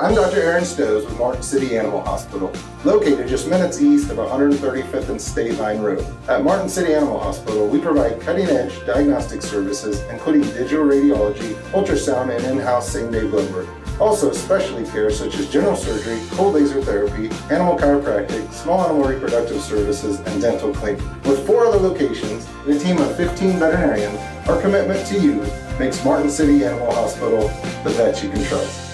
I'm Dr. Aaron Stowe with Martin City Animal Hospital, located just minutes east of 135th and State Line Road. At Martin City Animal Hospital, we provide cutting-edge diagnostic services, including digital radiology, ultrasound, and in-house same-day blood work. Also, specialty care such as general surgery, cold laser therapy, animal chiropractic, small animal reproductive services, and dental cleaning. With 4 other locations and a team of 15 veterinarians, our commitment to you makes Martin City Animal Hospital the vet you can trust.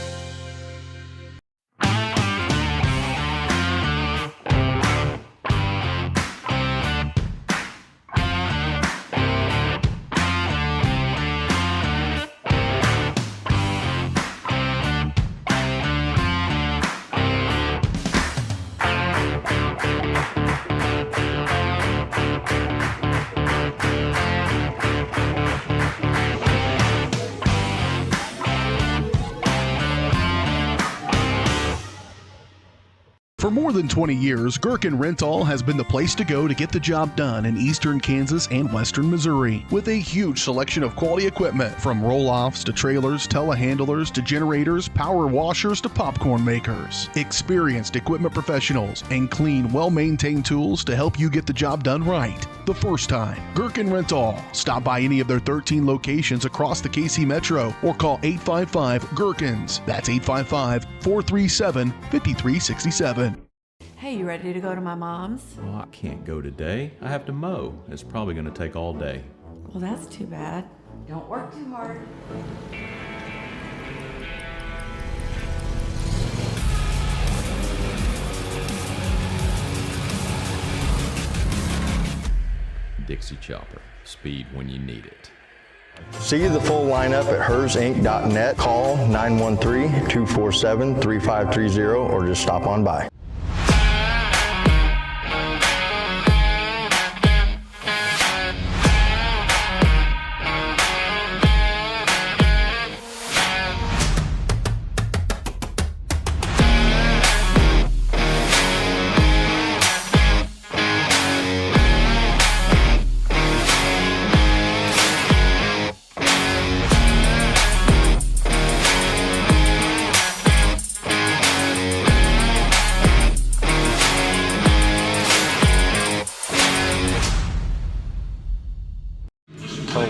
For more than 20 years, Gherkin Rental has been the place to go to get the job done in eastern Kansas and western Missouri. With a huge selection of quality equipment, from roll-offs to trailers, telehandlers to generators, power washers to popcorn makers. Experienced equipment professionals and clean, well-maintained tools to help you get the job done right the first time. Gherkin Rental. Stop by any of their 13 locations across the KC Metro or call 855-GHERKINS. That's 855-437-5367. Hey, you ready to go to my mom's? Oh, I can't go today. I have to mow. It's probably going to take all day. Well, that's too bad. Don't work too hard. Dixie Chopper. Speed when you need it. See the full lineup at hersinc.net. Call 913-247-3530 or just stop on by.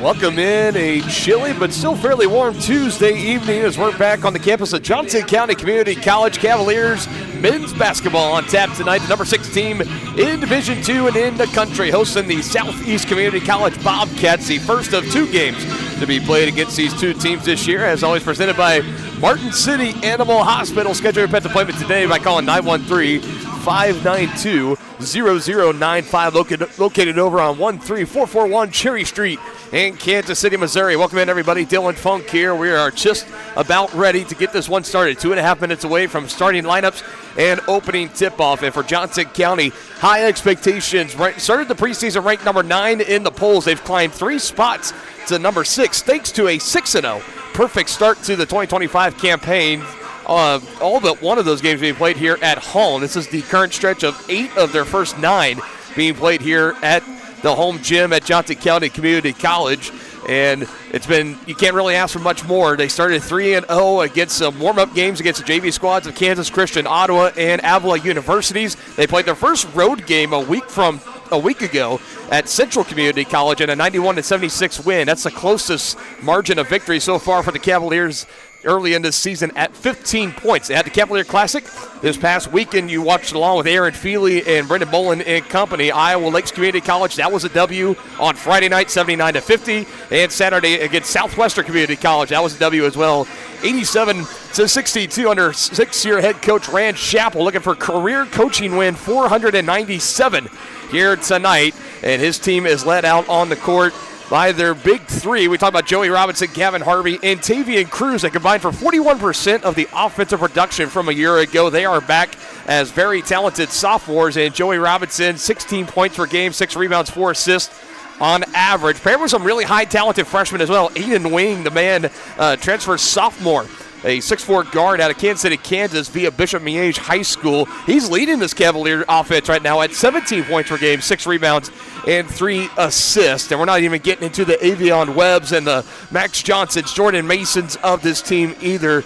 Welcome in a chilly but still fairly warm Tuesday evening as we're back on the campus of Johnson County Community College. Cavaliers men's basketball on tap tonight. The number 6 team in Division II and in the country, hosting the Southeast Community College Bobcats, the first of 2 games to be played against these 2 teams this year. As always, presented by Martin City Animal Hospital. Schedule your pet's appointment today by calling 913-592-0095, located over on 13441 Cherry Street in Kansas City, Missouri. Welcome in, everybody. Dylan Funk here. We are just about ready to get this one started. 2.5 minutes away from starting lineups and opening tip-off. And for Johnson County, high expectations. Started the preseason ranked number 9 in the polls. They've climbed 3 spots to number 6, thanks to a 6-0 perfect start to the 2025 campaign. All but one of those games being played here at home. This is the current stretch of 8 of their first 9 being played here at the home gym at Johnson County Community College. And it's been, you can't really ask for much more. They started 3-0 against some warm-up games against the JV squads of Kansas Christian, Ottawa, and Avila Universities. They played their first road game a week ago at Central Community College in a 91-76 win. That's the closest margin of victory so far for the Cavaliers early in this season at 15 points. They had the Cavalier Classic this past weekend. You watched along with Aaron Feely and Brendan Bolin and company. Iowa Lakes Community College, that was a W on Friday night, 79-50. And Saturday against Southwestern Community College, that was a W as well, 87-62 under 6-year head coach Rand Chappell, looking for career coaching win 497 here tonight. And his team is led out on the court by their big 3. We talked about Joey Robinson, Gavin Harvey, and Tavian Cruz. They combined for 41% of the offensive production from a year ago. They are back as very talented sophomores. And Joey Robinson, 16 points per game, 6 rebounds, 4 assists on average. Paired with some really high talented freshmen as well. Aiden Wing, the man, transfer sophomore a 6'4" guard out of Kansas City, Kansas via Bishop Miege High School. He's leading this Cavalier offense right now at 17 points per game, 6 rebounds, and 3 assists. And we're not even getting into the Avion Webbs and the Max Johnsons, Jordan Masons of this team either.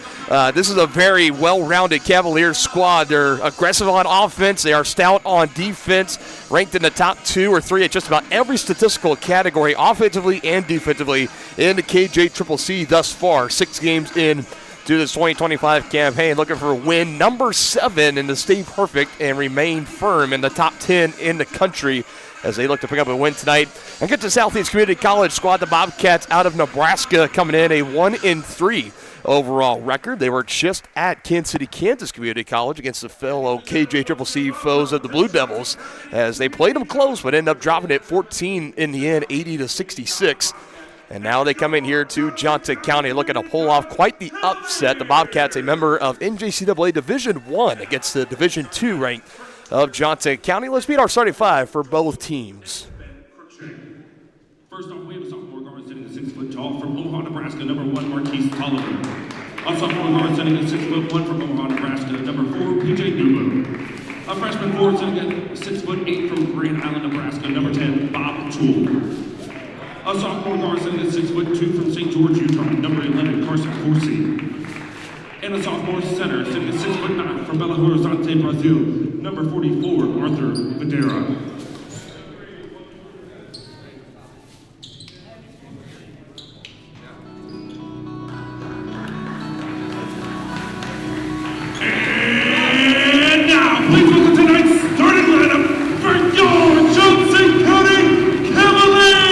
This is a very well-rounded Cavaliers squad. They're aggressive on offense. They are stout on defense, ranked in the top 2 or 3 at just about every statistical category, offensively and defensively, in the KJCCC thus far. 6 games in to this 2025 campaign, looking for win number 7 and to stay perfect and remain firm in the top 10 in the country as they look to pick up a win tonight and get to Southeast Community College squad. The Bobcats out of Nebraska coming in a 1-3 overall record. They were just at Kansas City, Kansas Community College against the fellow KJCCC foes of the Blue Devils as they played them close but ended up dropping it 14 in the end, 80-66. And now they come in here to Johnson County looking to pull off quite the upset. The Bobcats, a member of NJCAA Division I against the Division II ranked of Johnson County. Let's meet our starting 5 for both teams. First off, we have a sophomore guard sitting at 6 foot tall from Omaha, Nebraska, number 1, Marquise Tolliver. A sophomore guard sitting at 6'1" from Omaha, Nebraska, number 4, PJ Nubo. A freshman forward sitting at 6'8" from Grand Island, Nebraska, number 10, Bob Toole. A sophomore guard sitting at 6'2" from St. George, Utah, number 11, Carson Corsi. And a sophomore center sitting at 6'9" from Belo Horizonte, Brazil, number 44, Arthur Videra. And now, please welcome tonight's starting lineup for your Johnson County Cavaliers.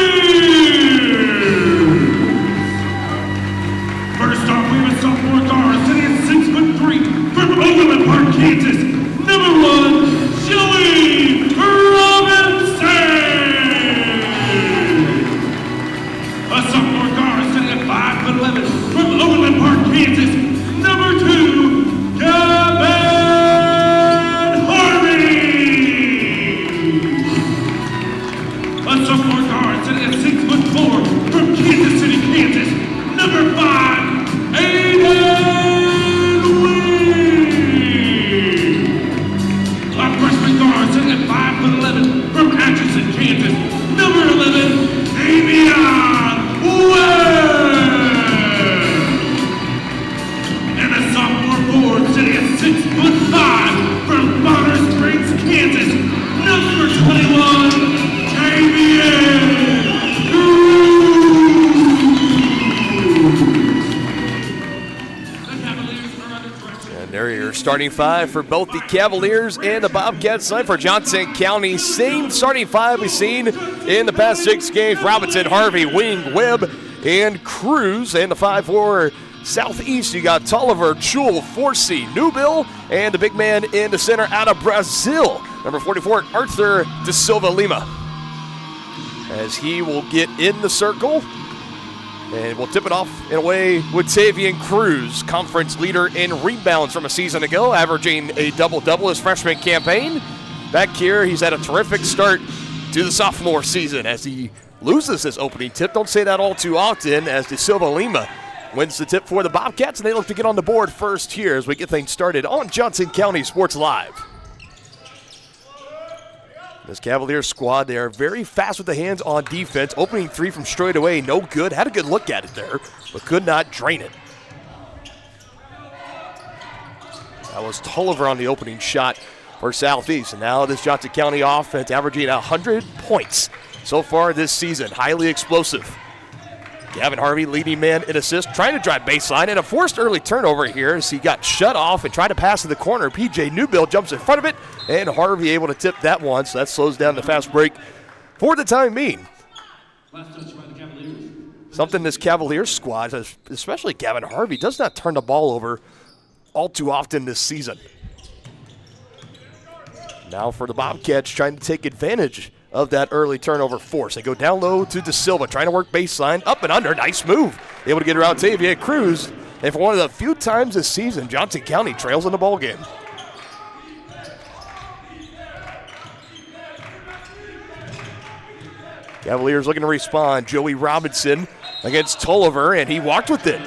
First off, we have a sophomore guard sitting at 6'3" from Overland Park, Kansas, number 1, Joey Robinson. A sophomore guard sitting at 5'11" from Overland Park, Kansas, number 2, Gavin Harvey. A sophomore guard sitting at 6'4" from Kansas City, Kansas, number 5, Aiden Wee. A freshman guard sitting at 5'11" from Atchison, Kansas, number 11, Avion Webb. And a sophomore forward sitting at 6'5" from Bonner Springs, Kansas, number 21, Tavian And there are your starting 5 for both the Cavaliers and the Bobcats. Tonight for Johnson County, same starting 5 we've seen in the past 6 games. Robinson, Harvey, Wing, Webb, and Cruz. And the 5 for Southeast, you got Tolliver, Chul, Forsey, Newbill, and the big man in the center out of Brazil, number 44, Arthur De Silva Lima. As he will get in the circle, and we'll tip it off in a way with Tavian Cruz, conference leader in rebounds from a season ago, averaging a double-double his freshman campaign. Back here, he's had a terrific start to the sophomore season as he loses his opening tip. Don't say that all too often, as De Silva Lima wins the tip for the Bobcats, and they look to get on the board first here as we get things started on Johnson County Sports Live. This Cavaliers squad, they are very fast with the hands on defense. Opening 3 from straight away, no good. Had a good look at it there, but could not drain it. That was Tolliver on the opening shot for Southeast. And now this Johnson County offense averaging 100 points so far this season. Highly explosive. Gavin Harvey, leading man in assists, trying to drive baseline, and a forced early turnover here as he got shut off and tried to pass to the corner. PJ Newbill jumps in front of it, and Harvey able to tip that one, so that slows down the fast break for the time being. Last touch by the Cavaliers. Something this Cavaliers squad, especially Gavin Harvey, does not turn the ball over all too often this season. Now for the Bobcats, trying to take advantage of that early turnover force. They go down low to De Silva, trying to work baseline, up and under, nice move. Able to get around Tavia Cruz, and for one of the few times this season, Johnson County trails in the ballgame. Cavaliers looking to respond. Joey Robinson against Tolliver, and he walked with it.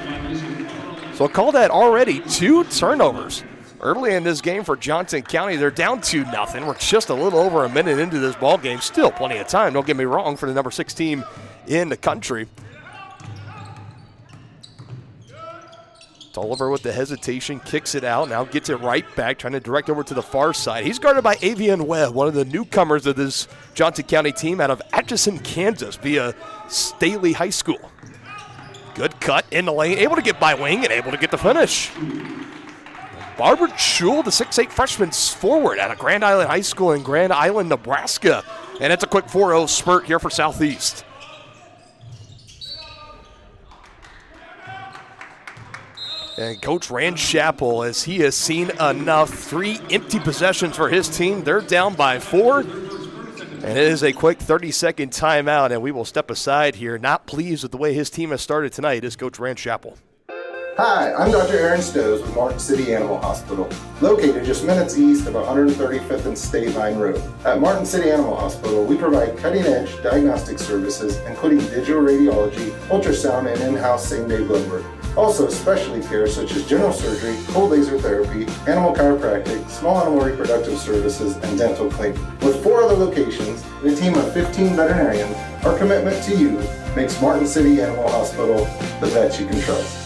So So call that already 2 turnovers early in this game for Johnson County. They're down 2-0. We're just a little over a minute into this ball game. Still plenty of time, don't get me wrong, for the number 6 team in the country. Tolliver with the hesitation, kicks it out, now gets it right back, trying to direct over to the far side. He's guarded by Avian Webb, one of the newcomers of this Johnson County team out of Atchison, Kansas, via Staley High School. Good cut in the lane, able to get by Wing and able to get the finish. Barbara Schul, the 6'8 freshman forward out of Grand Island High School in Grand Island, Nebraska. And it's a quick 4-0 spurt here for Southeast. And Coach Rand Chappell, as he has seen enough, 3 empty possessions for his team. They're down by 4. And it is a quick 30-second timeout, and we will step aside here. Not pleased with the way his team has started tonight is Coach Rand Chappell. Hi, I'm Dr. Aaron Stows with Martin City Animal Hospital, located just minutes east of 135th and State Line Road. At Martin City Animal Hospital, we provide cutting-edge diagnostic services, including digital radiology, ultrasound, and in-house same-day blood work. Also, specialty care such as general surgery, cold laser therapy, animal chiropractic, small animal reproductive services, and dental cleaning. With 4 other locations and a team of 15 veterinarians, our commitment to you makes Martin City Animal Hospital the vet you can trust.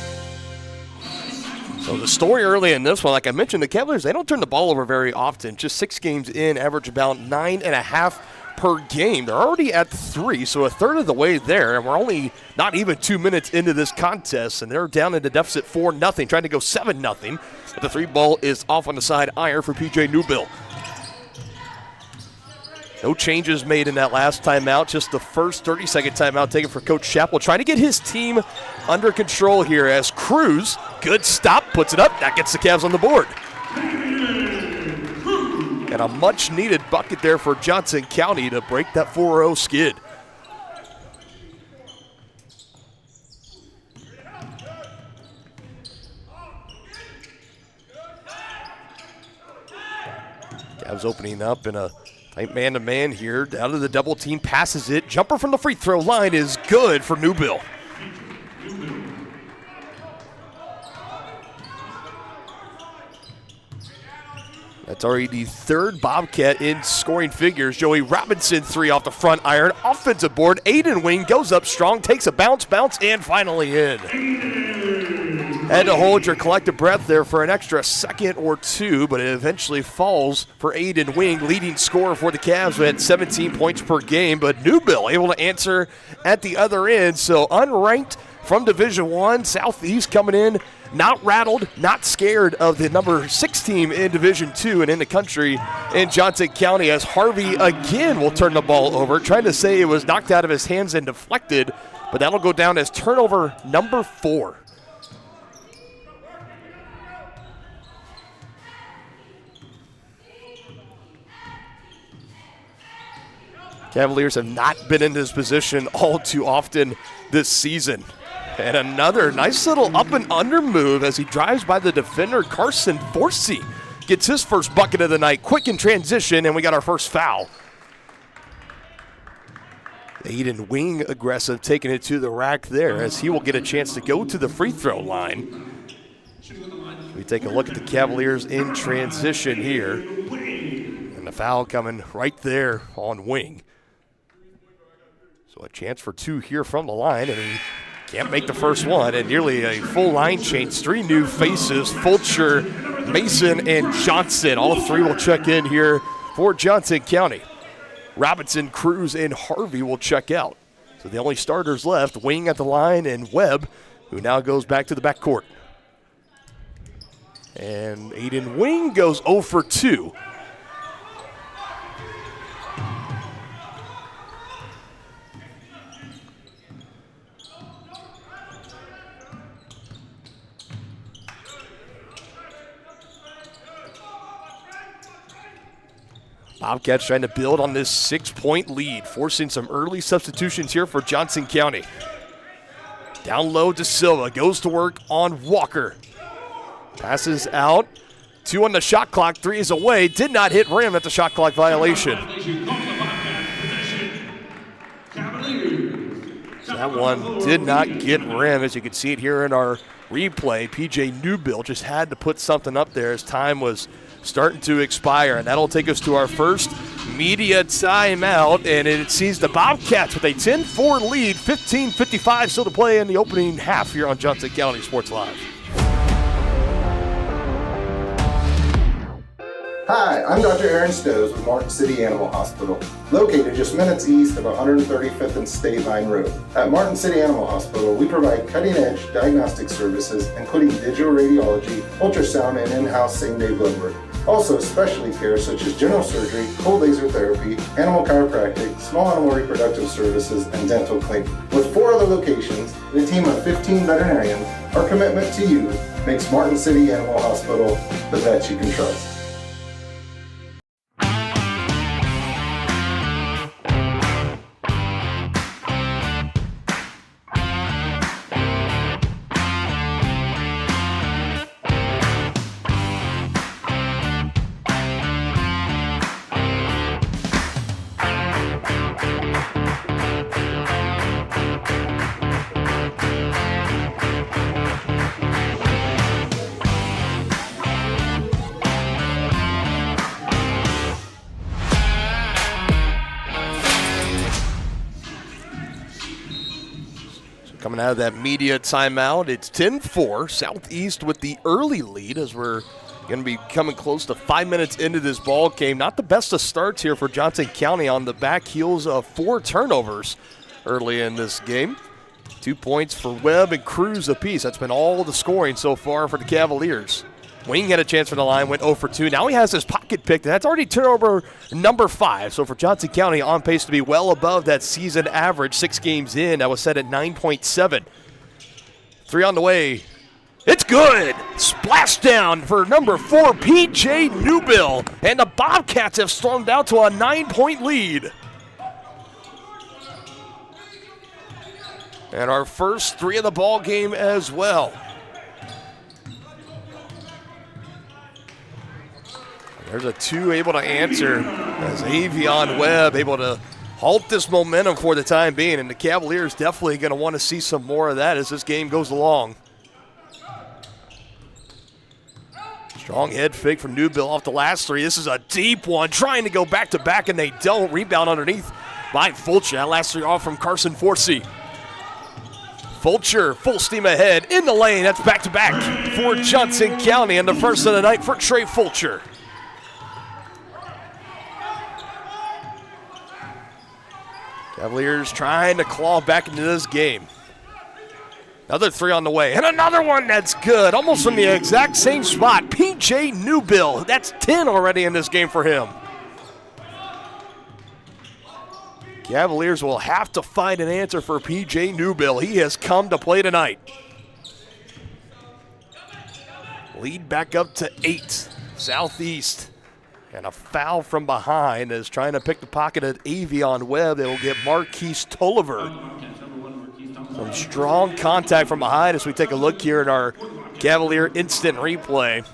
So the story early in this one, like I mentioned, the Cavaliers, they don't turn the ball over very often. Just 6 games in, average about 9.5 per game. They're already at 3, so a third of the way there, and we're only not even 2 minutes into this contest, and they're down in the deficit 4-0, trying to go 7-0. But the 3 ball is off on the side iron for PJ Newbill. No changes made in that last timeout, just the first 30-second timeout taken for Coach Chappell, trying to get his team under control here as Cruz, good stop, puts it up, that gets the Cavs on the board. And a much-needed bucket there for Johnson County to break that 4-0 skid. Cavs opening up in a tight man-to-man here. Down to the double team, passes it. Jumper from the free throw line is good for Newbill. That's already the 3rd Bobcat in scoring figures. Joey Robinson, 3 off the front iron. Offensive board. Aiden Wing goes up strong, takes a bounce, and finally in. Had to hold your collective breath there for an extra second or 2, but it eventually falls for Aiden Wing, leading scorer for the Cavs at 17 points per game. But Newbill able to answer at the other end. So unranked from Division I, Southeast coming in, not rattled, not scared of the number 6 team in Division II and in the country in Johnson County, as Harvey again will turn the ball over, trying to say it was knocked out of his hands and deflected, but that'll go down as turnover number 4. Cavaliers have not been in this position all too often this season. And another nice little up and under move as he drives by the defender, Carson Forsey. Gets his first bucket of the night, quick in transition, and we got our first foul. Aiden Wing aggressive, taking it to the rack there as he will get a chance to go to the free throw line. We take a look at the Cavaliers in transition here. And the foul coming right there on Wing. So a chance for 2 here from the line, and he can't make the first one, and nearly a full line change. 3 new faces, Fulcher, Mason, and Johnson. All 3 will check in here for Johnson County. Robinson, Cruz, and Harvey will check out. So the only starters left, Wing at the line and Webb, who now goes back to the backcourt. And Aiden Wing goes 0 for 2. Bobcats trying to build on this 6-point lead, forcing some early substitutions here for Johnson County. Down low to Silva, goes to work on Walker. Passes out, 2 on the shot clock, 3 is away, did not hit rim at the shot clock violation. That one did not get rim, as you can see it here in our replay. PJ Newbill just had to put something up there as time was starting to expire. And that'll take us to our first media timeout. And it sees the Bobcats with a 10-4 lead, 15:55 still to play in the opening half here on Johnson County Sports Live. Hi, I'm Dr. Aaron Stows with Martin City Animal Hospital, located just minutes east of 135th and State Line Road. At Martin City Animal Hospital, we provide cutting-edge diagnostic services, including digital radiology, ultrasound, and in-house same-day blood work. Also, specialty care such as general surgery, cold laser therapy, animal chiropractic, small animal reproductive services, and dental cleaning. With 4 other locations and a team of 15 veterinarians, our commitment to you makes Martin City Animal Hospital the vet you can trust. Coming out of that media timeout, it's 10-4, Southeast with the early lead as we're going to be coming close to 5 minutes into this ball game. Not the best of starts here for Johnson County on the back heels of 4 turnovers early in this game. 2 points for Webb and Cruz apiece. That's been all the scoring so far for the Cavaliers. Wing had a chance for the line, went 0 for 2. Now he has his pocket picked, and that's already turnover number 5. So for Johnson County, on pace to be well above that season average. 6 games in, that was set at 9.7. 3 on the way. It's good. Splash down for number 4, PJ Newbill. And the Bobcats have stormed out to a 9-point lead. And our first 3 of the ball game as well. There's a 2 able to answer as Avion Webb able to halt this momentum for the time being. And the Cavaliers definitely going to want to see some more of that as this game goes along. Strong head fake from Newbill off the last 3. This is a deep one, trying to go back-to-back, and they don't. Rebound underneath by Fulcher. That last 3 off from Carson Forsey. Fulcher, full steam ahead in the lane. That's back-to-back for Johnson County, and the first of the night for Trey Fulcher. Cavaliers trying to claw back into this game. Another 3 on the way, and another one that's good, almost from the exact same spot. PJ Newbill, that's 10 already in this game for him. Cavaliers will have to find an answer for PJ Newbill. He has come to play tonight. Lead back up to 8, Southeast. And a foul from behind is trying to pick the pocket at Avion Webb. They will get Marquise Tolliver. Some strong contact from behind as we take a look here at our Cavalier instant replay.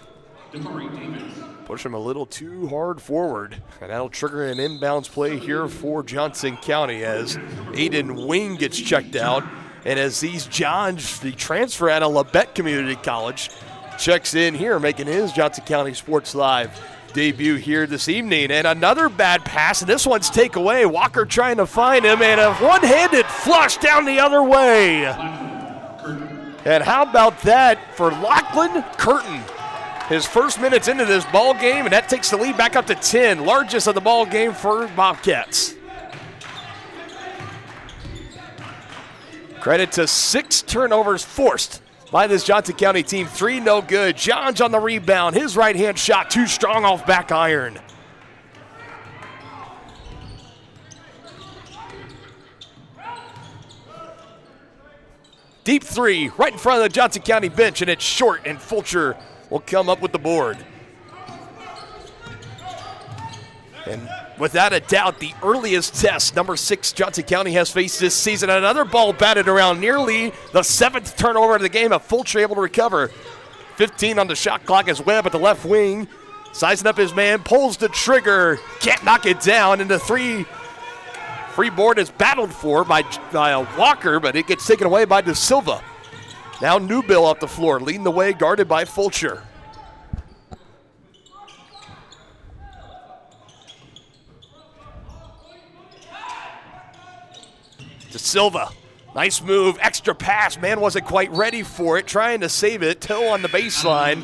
Push him a little too hard forward, and that'll trigger an inbounds play here for Johnson County as Aiden Wing gets checked out. And as these Johns, the transfer out of Labette Community College, checks in here, making his Johnson County Sports Live debut here this evening. And another bad pass, and this one's takeaway. Walker trying to find him, and a one-handed flush down the other way. And how about that for Lachlan Curtin? His first minutes into this ball game, and that takes the lead back up to 10, largest of the ball game for Bobcats. Credit to 6 turnovers forced by this Johnson County team. 3 no good. Johns on the rebound. His right-hand shot too strong off back iron. Deep 3 right in front of the Johnson County bench, and it's short, and Fulcher will come up with the board. And without a doubt, the earliest test number 6 Johnson County has faced this season. Another ball batted around, nearly the 7th turnover of the game. Fulcher able to recover. 15 on the shot clock as Webb at the left wing. Sizing up his man, pulls the trigger, can't knock it down, and the free board is battled for by Walker, but it gets taken away by De Silva. Now Newbill off the floor, leading the way, guarded by Fulcher. To Silva. Nice move, extra pass. Man wasn't quite ready for it, trying to save it. Toe on the baseline.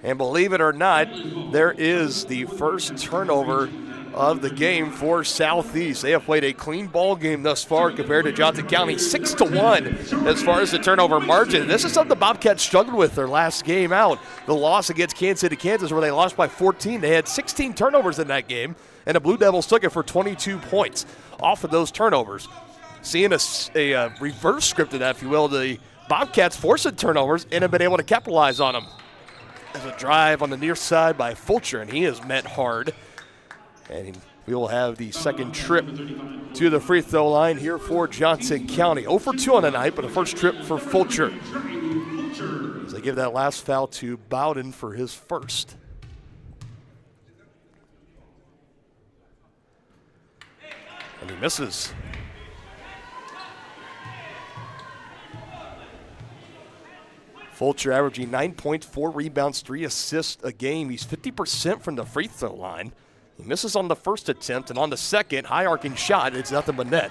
And believe it or not, there is the first turnover of the game for Southeast. They have played a clean ball game thus far compared to Johnson County, 6-1 as far as the turnover margin. This is something the Bobcats struggled with their last game out. The loss against Kansas City, Kansas, where they lost by 14. They had 16 turnovers in that game, and the Blue Devils took it for 22 points off of those turnovers. Seeing a reverse script of that, if you will, the Bobcats forced turnovers and have been able to capitalize on them. There's a drive on the near side by Fulcher, and he is met hard. And we will have the second trip to the free throw line here for Johnson County. 0 for 2 on the night, but the first trip for Fulcher. As they give that last foul to Bowden for his first. And he misses. Fulcher averaging 9 points, 4 rebounds, 3 assists a game. He's 50% from the free throw line. He misses on the first attempt, and on the second, high arcing shot, it's nothing but net.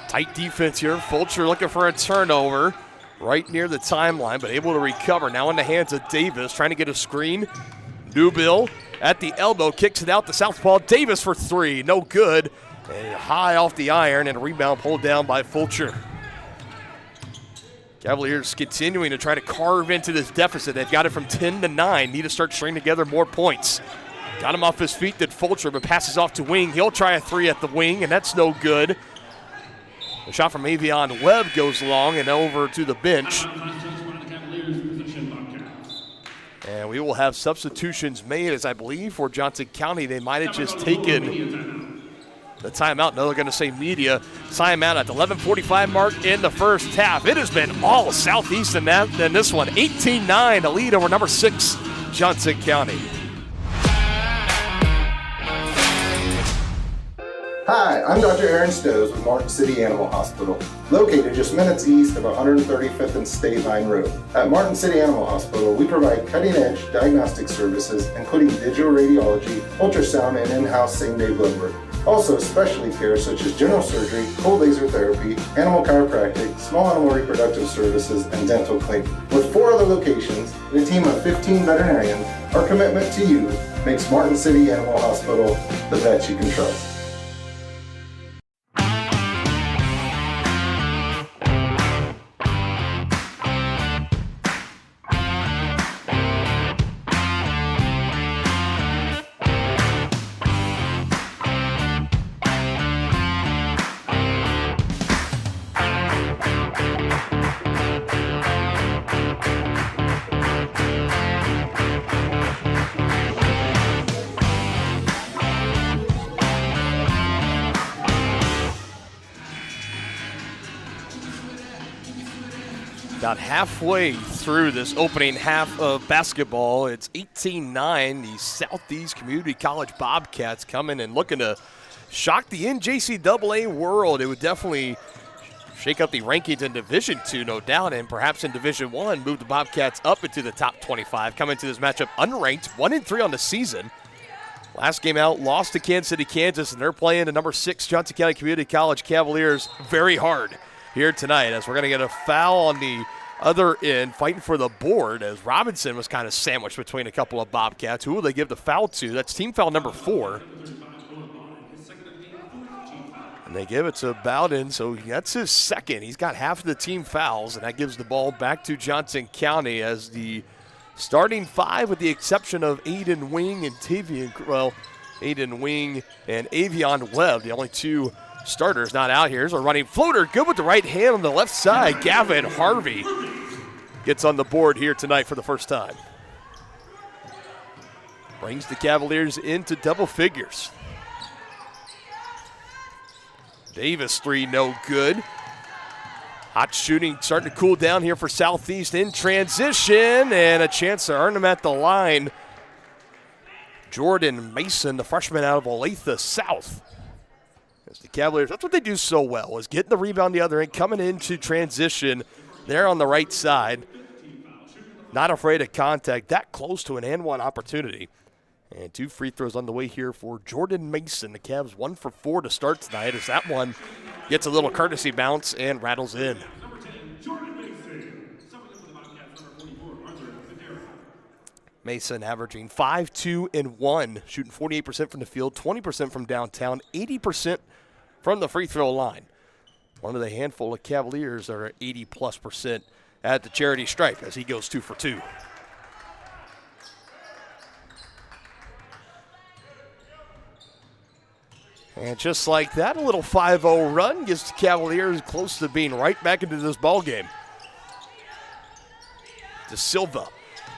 Tight defense here. Fulcher looking for a turnover right near the timeline, but able to recover. Now in the hands of Davis, trying to get a screen. Newbill at the elbow, kicks it out to southpaw. Davis for 3, no good. And high off the iron, and a rebound pulled down by Fulcher. Cavaliers continuing to try to carve into this deficit. They've got it from 10 to 9. Need to start stringing together more points. Got him off his feet, did Fulcher, but passes off to Wing. He'll try a 3 at the wing, and that's no good. The shot from Avion Webb goes long and over to the bench. And we will have substitutions made, as I believe for Johnson County. They might have just taken the timeout. No, they're going to say media. Timeout at the 11:45 mark in the first half. It has been all Southeast in this one. 18-9, the lead over number 6, Johnson County. Hi, I'm Dr. Aaron Stows with Martin City Animal Hospital, located just minutes east of 135th and State Line Road. At Martin City Animal Hospital, we provide cutting-edge diagnostic services, including digital radiology, ultrasound, and in-house same-day blood work. Also, specialty care such as general surgery, cold laser therapy, animal chiropractic, small animal reproductive services, and dental cleaning. With 4 other locations and a team of 15 veterinarians, our commitment to you makes Martin City Animal Hospital the vet you can trust. About halfway through this opening half of basketball, it's 18-9. The Southeast Community College Bobcats coming and looking to shock the NJCAA world. It would definitely shake up the rankings in Division II, no doubt, and perhaps in Division I, move the Bobcats up into the top 25. Coming to this matchup unranked, 1-3 on the season. Last game out, lost to Kansas City, Kansas, and they're playing the number 6 Johnson County Community College Cavaliers very hard here tonight, as we're going to get a foul on the other end, fighting for the board, as Robinson was kind of sandwiched between a couple of Bobcats. Who will they give the foul to? That's team foul number 4. And they give it to Bowden, so that's his second. He's got half of the team fouls, and that gives the ball back to Johnson County as the starting 5, with the exception of Aiden Wing and Aiden Wing and Avion Webb, the only 2 starters not out here. Here's a running floater, good with the right hand on the left side. Gavin Harvey gets on the board here tonight for the first time. Brings the Cavaliers into double figures. Davis 3, no good. Hot shooting starting to cool down here for Southeast in transition, and a chance to earn them at the line. Jordan Mason, the freshman out of Olathe South. As the Cavaliers, that's what they do so well, is getting the rebound the other end, coming into transition there on the right side. Not afraid of contact, that close to an and one opportunity. And 2 free throws on the way here for Jordan Mason. The Cavs 1 for 4 to start tonight as that one gets a little courtesy bounce and rattles in. Mason averaging 5, 2, and 1, shooting 48% from the field, 20% from downtown, 80% from the free throw line. One of the handful of Cavaliers that are 80+% at the charity stripe as he goes 2 for 2. And just like that, a little 5-0 run gets the Cavaliers close to being right back into this ball game. De Silva,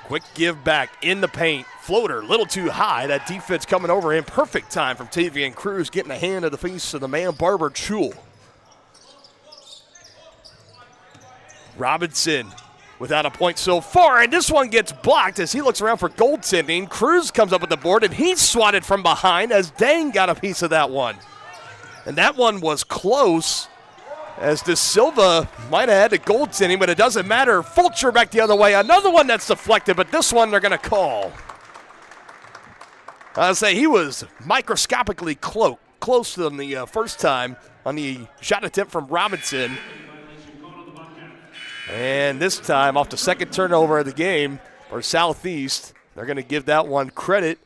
quick give back in the paint. Floater, a little too high. That defense coming over in perfect time from Tavian Cruz, getting a hand to the face of the man, Barber Chul. Robinson without a point so far, and this one gets blocked as he looks around for goaltending. Cruz comes up with the board, and he's swatted from behind as Dang got a piece of that one. And that one was close as De Silva might have had the goaltending, but it doesn't matter. Fulcher back the other way. Another one that's deflected, but this one they're going to call. I'll say he was microscopically close than the first time on the shot attempt from Robinson. And this time, off the second turnover of the game for Southeast, they're going to give that one credit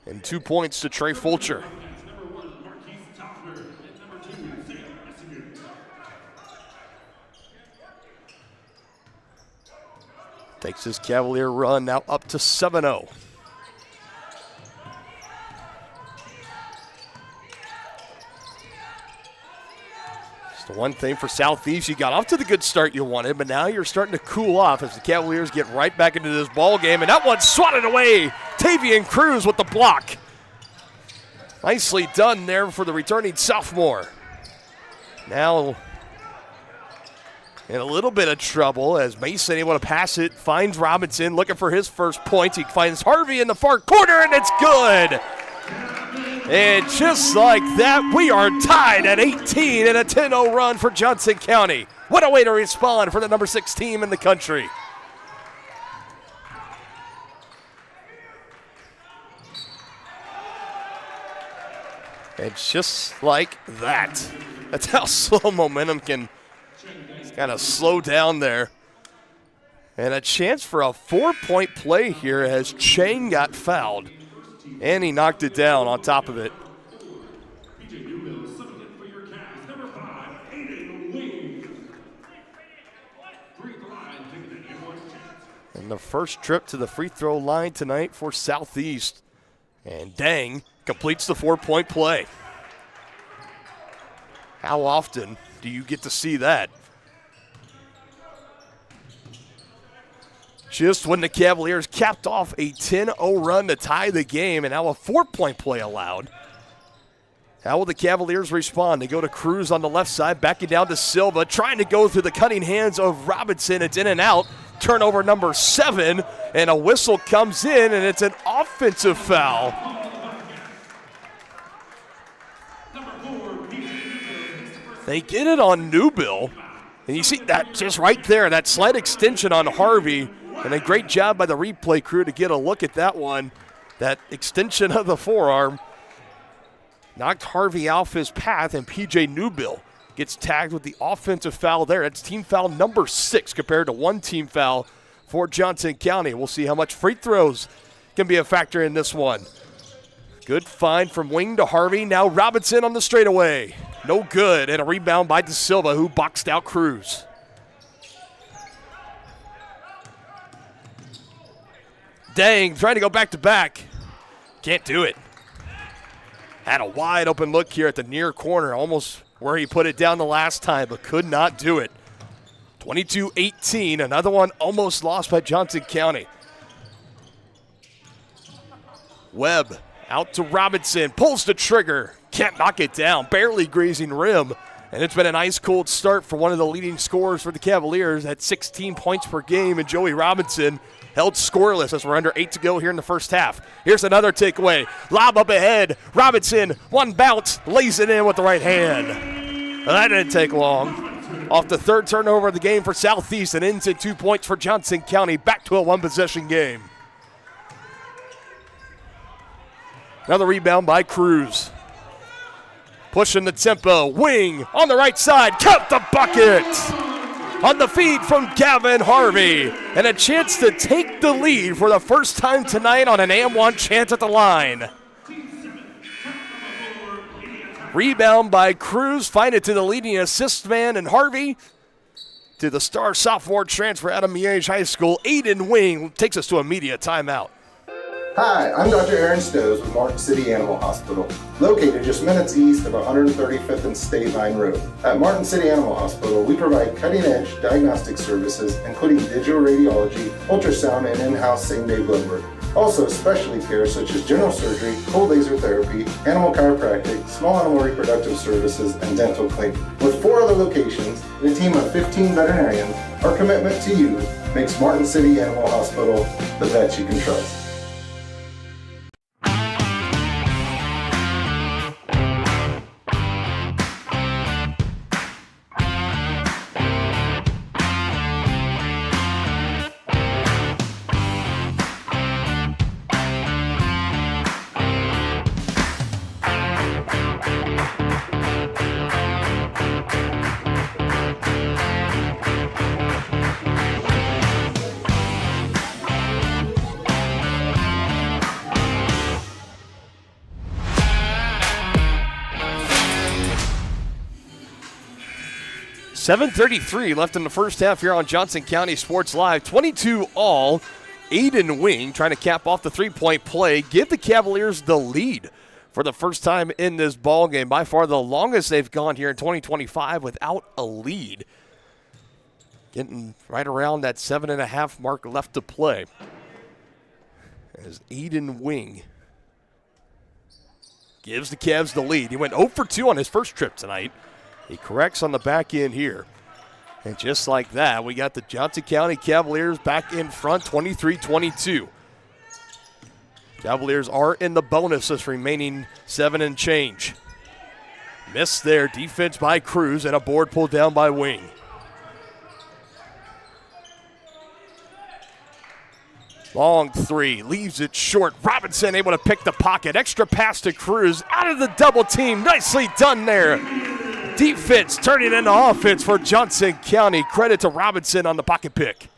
and 2 points to Trey Fulcher. Takes his Cavalier run now up to 7-0. The one thing for Southeast, you got off to the good start you wanted, but now you're starting to cool off as the Cavaliers get right back into this ball game, and that one's swatted away. Tavian Cruz with the block. Nicely done there for the returning sophomore. Now in a little bit of trouble as Mason able to pass it, finds Robinson looking for his first point. He finds Harvey in the far corner, and it's good. And just like that, we are tied at 18 in a 10-0 run for Johnson County. What a way to respond for the number 6 team in the country. And just like that, that's how slow momentum can kind of slow down there. And a chance for a 4-point play here as Chang got fouled. And he knocked it down on top of it. And the first trip to the free throw line tonight for Southeast. And Dang completes the 4-point play. How often do you get to see that? Just when the Cavaliers capped off a 10-0 run to tie the game, and now a 4-point play allowed. How will the Cavaliers respond? They go to Cruz on the left side, backing down to Silva, trying to go through the cutting hands of Robinson. It's in and out. Turnover number 7, and a whistle comes in, and it's an offensive foul. They get it on Newbill, and you see that just right there, that slight extension on Harvey. And a great job by the replay crew to get a look at that one. That extension of the forearm knocked Harvey off his path, and P.J. Newbill gets tagged with the offensive foul there. That's team foul number 6 compared to 1 team foul for Johnson County. We'll see how much free throws can be a factor in this one. Good find from wing to Harvey. Now Robinson on the straightaway. No good, and a rebound by De Silva, who boxed out Cruz. Dang, trying to go back-to-back. Can't do it. Had a wide open look here at the near corner, almost where he put it down the last time, but could not do it. 22-18, another one almost lost by Johnson County. Webb out to Robinson, pulls the trigger, can't knock it down, barely grazing rim. And it's been an ice-cold start for one of the leading scorers for the Cavaliers at 16 points per game, and Joey Robinson held scoreless as we're under 8 to go here in the first half. Here's another takeaway. Lob up ahead. Robinson, one bounce, lays it in with the right hand. Well, that didn't take long. Off the third turnover of the game for Southeast and into 2 points for Johnson County. Back to a one-possession game. Another rebound by Cruz. Pushing the tempo. Wing on the right side. Count the bucket. On the feed from Gavin Harvey. And a chance to take the lead for the first time tonight on an AM1 chance at the line. Rebound by Cruz. Find it to the leading assist man and Harvey. To the star sophomore transfer out of Miege High School. Aiden Wing takes us to a media timeout. Hi, I'm Dr. Aaron Stowe with Martin City Animal Hospital, located just minutes east of 135th and State Line Road. At Martin City Animal Hospital, we provide cutting-edge diagnostic services, including digital radiology, ultrasound, and in-house same-day blood work. Also, specialty care such as general surgery, cold laser therapy, animal chiropractic, small animal reproductive services, and dental cleaning. With 4 other locations and a team of 15 veterinarians, our commitment to you makes Martin City Animal Hospital the vet you can trust. .733 left in the first half here on Johnson County Sports Live. 22 all. Aiden Wing trying to cap off the three-point play. Give the Cavaliers the lead for the first time in this ball game. By far the longest they've gone here in 2025 without a lead. Getting right around that 7.5 mark left to play. As Aiden Wing gives the Cavs the lead. He went 0 for 2 on his first trip tonight. He corrects on the back end here. And just like that, we got the Johnson County Cavaliers back in front, 23-22. Cavaliers are in the bonuses, remaining 7 and change. Missed there, defense by Cruz, and a board pulled down by Wing. Long three, leaves it short. Robinson able to pick the pocket. Extra pass to Cruz, out of the double team. Nicely done there. Defense turning into offense for Johnson County. Credit to Robinson on the pocket pick.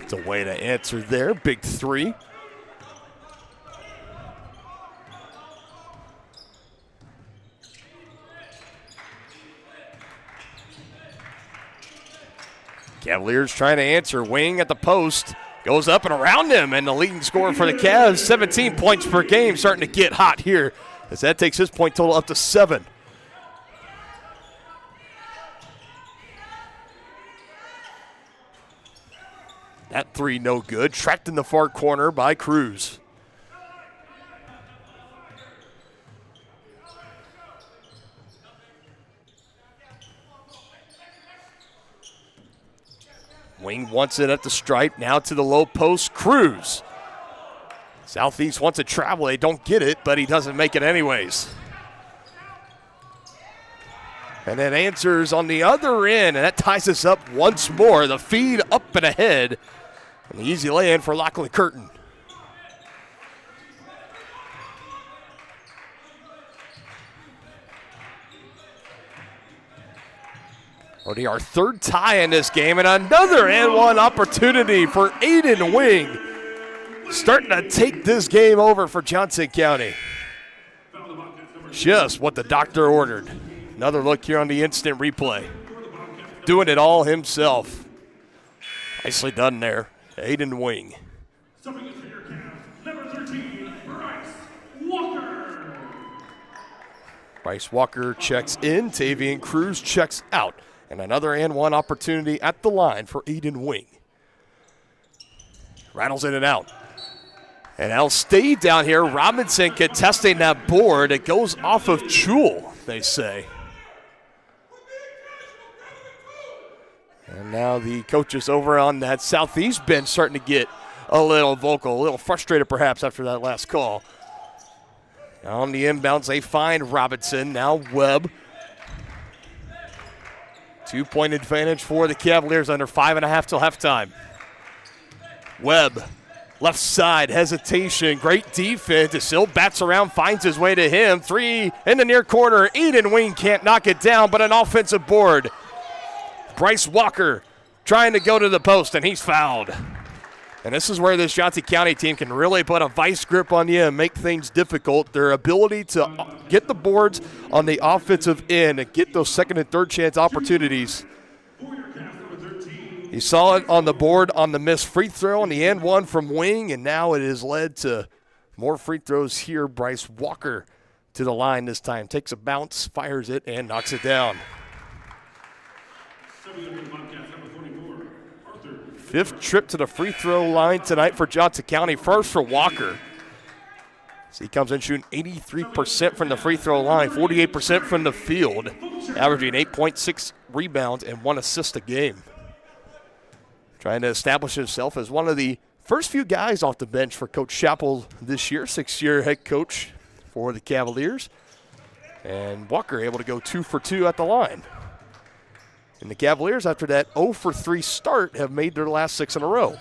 It's a way to answer there. Big three. Cavaliers trying to answer. Wing at the post. Goes up and around him, and the leading scorer for the Cavs, 17 points per game, starting to get hot here as that takes his point total up to 7. That three no good. Tracked in the far corner by Cruz. Wing wants it at the stripe, now to the low post. Cruz. Southeast wants to travel. They don't get it, but he doesn't make it anyways. And then answers on the other end, and that ties us up once more. The feed up and ahead. And the easy lay-in for Lachlan Curtin. Already our third tie in this game, and another and one opportunity for Aiden Wing. Starting to take this game over for Johnson County. Just what the doctor ordered. Another look here on the instant replay. Doing it all himself. Nicely done there, Aiden Wing. Stepping in for your Cavs, number 13, Bryce Walker. Bryce Walker checks in. Tavian Cruz checks out. And another and one opportunity at the line for Aiden Wing. Rattles in and out. And I'll stay down here. Robinson contesting that board. It goes off of Jewell, they say. And now the coaches over on that Southeast bench starting to get a little vocal, a little frustrated perhaps after that last call. On the inbounds, they find Robinson. Now Webb. 2-point advantage for the Cavaliers, under 5.5 till halftime. Webb, left side, hesitation, great defense. DeSilva bats around, finds his way to him. 3 in the near corner. Eden Wing can't knock it down, but an offensive board. Bryce Walker trying to go to the post, and he's fouled. And this is where this Johnson County team can really put a vice grip on you and make things difficult. Their ability to get the boards on the offensive end and get those second and third chance opportunities. You saw it on the board on the missed free throw on the end one from Wing, and now it has led to more free throws here. Bryce Walker to the line this time. Takes a bounce, fires it, and knocks it down. 5th trip to the free throw line tonight for Johnson County. First for Walker. So he comes in shooting 83% from the free throw line, 48% from the field, averaging 8.6 rebounds and 1 assist a game. Trying to establish himself as one of the first few guys off the bench for Coach Chappell this year, 6th-year head coach for the Cavaliers. And Walker able to go 2 for 2 at the line. And the Cavaliers, after that 0 for 3 start, have made their last 6 in a row.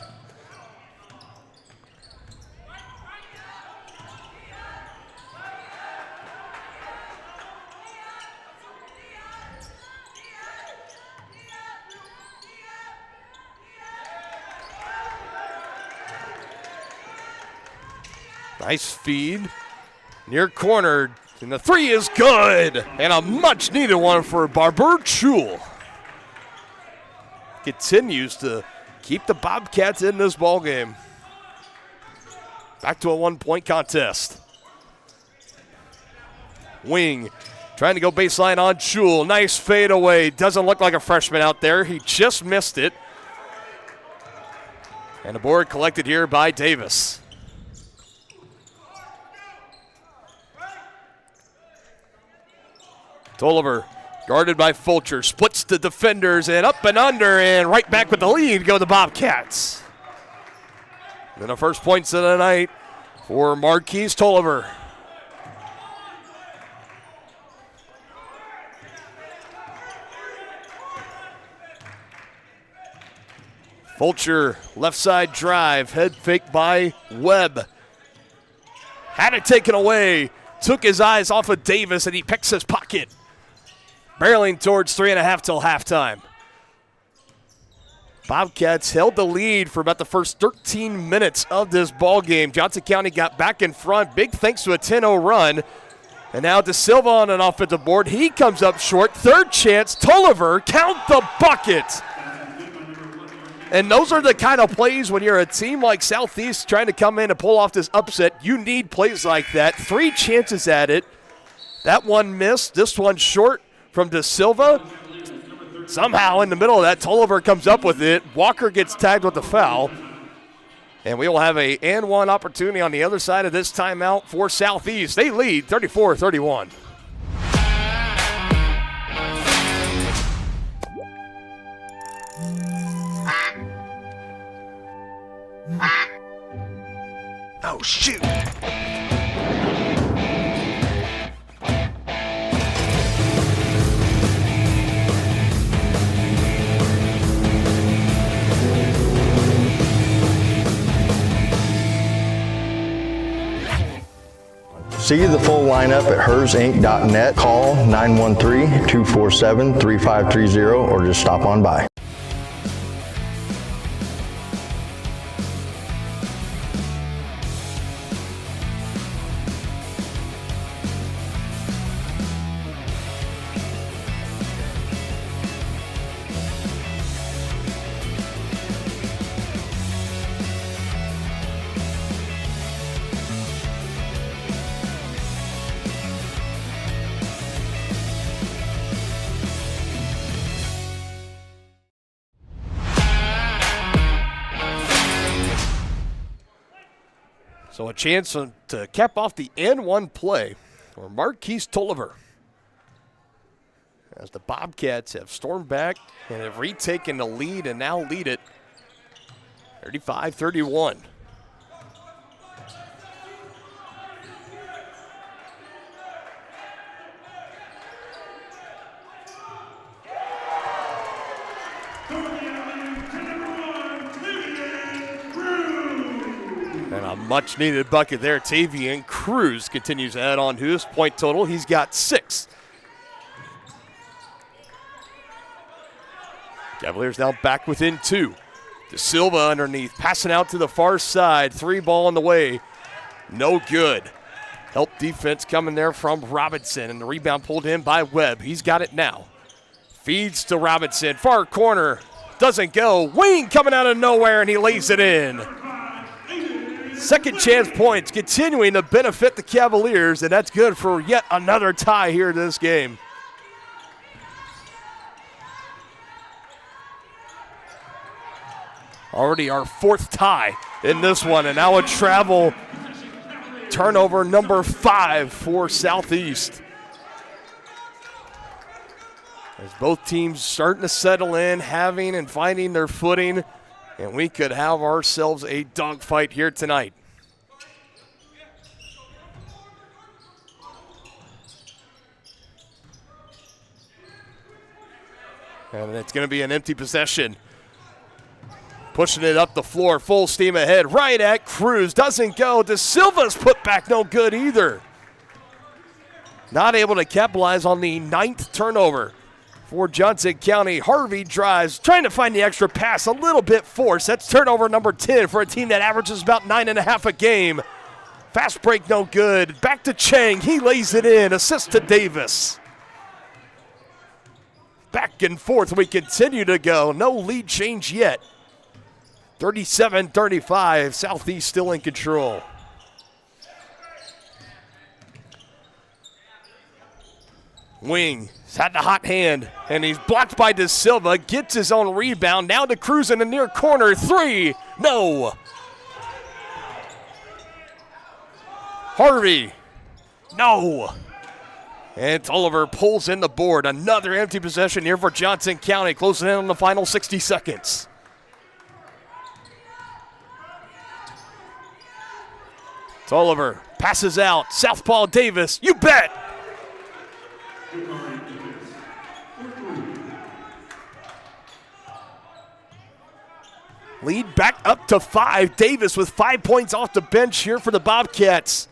Nice feed. Near corner. And the 3 is good. And a much needed one for Barber Jewell. Continues to keep the Bobcats in this ballgame. Back to a 1-point contest. Wing trying to go baseline on Jewell. Nice fadeaway. Doesn't look like a freshman out there. He just missed it. And a board collected here by Davis. Tolliver guarded by Fulcher, splits the defenders and up and under, and right back with the lead go the Bobcats. Then the first points of the night for Marquise Tolliver. Fulcher, left side drive, head fake by Webb. Had it taken away, took his eyes off of Davis, and he picks his pocket. Barreling towards 3.5 till halftime. Bobcats held the lead for about the first 13 minutes of this ball game. Johnson County got back in front, big thanks to a 10-0 run. And now DeSilva on an offensive board. He comes up short. Third chance, Tolliver, count the bucket. And those are the kind of plays when you're a team like Southeast trying to come in and pull off this upset. You need plays like that. 3 chances at it. That one missed, this one short from DeSilva. Somehow in the middle of that, Tolliver comes up with it. Walker gets tagged with the foul. And we will have a and one opportunity on the other side of this timeout for Southeast. They lead 34-31. Oh, shoot. See the full lineup at hersinc.net. Call 913-247-3530 or just stop on by. So a chance to cap off the N1 play for Marquise Tolliver, as the Bobcats have stormed back and have retaken the lead and now lead it 35-31. And a much-needed bucket there. Tavian Cruz continues to add on to his point total. He's got 6. Cavaliers now back within 2. De Silva underneath, passing out to the far side. 3 ball on the way. No good. Help defense coming there from Robinson, and the rebound pulled in by Webb. He's got it now. Feeds to Robinson. Far corner. Doesn't go. Wing coming out of nowhere, and he lays it in. Second chance points continuing to benefit the Cavaliers, and that's good for yet another tie here in this game. Already our 4th tie in this one, and now a travel turnover number 5 for Southeast. As both teams starting to settle in, having and finding their footing, and we could have ourselves a dogfight here tonight. And it's going to be an empty possession. Pushing it up the floor, full steam ahead, right at Cruz. Doesn't go. De Silva's put back no good either. Not able to capitalize on the 9th turnover for Johnson County. Harvey drives, trying to find the extra pass, a little bit forced. That's turnover number 10 for a team that averages about 9.5 a game. Fast break, no good. Back to Chang. He lays it in. Assist to Davis. Back and forth we continue to go. No lead change yet. 37-35. Southeast still in control. Wing. He's had the hot hand, and he's blocked by De Silva. Gets his own rebound. Now to Cruz in the near corner. 3. No. Harvey. No. And Tolliver pulls in the board. Another empty possession here for Johnson County. Closing in on the final 60 seconds. Tolliver passes out. Southpaw Davis. You bet. Lead back up to 5. Davis with 5 points off the bench here for the Bobcats.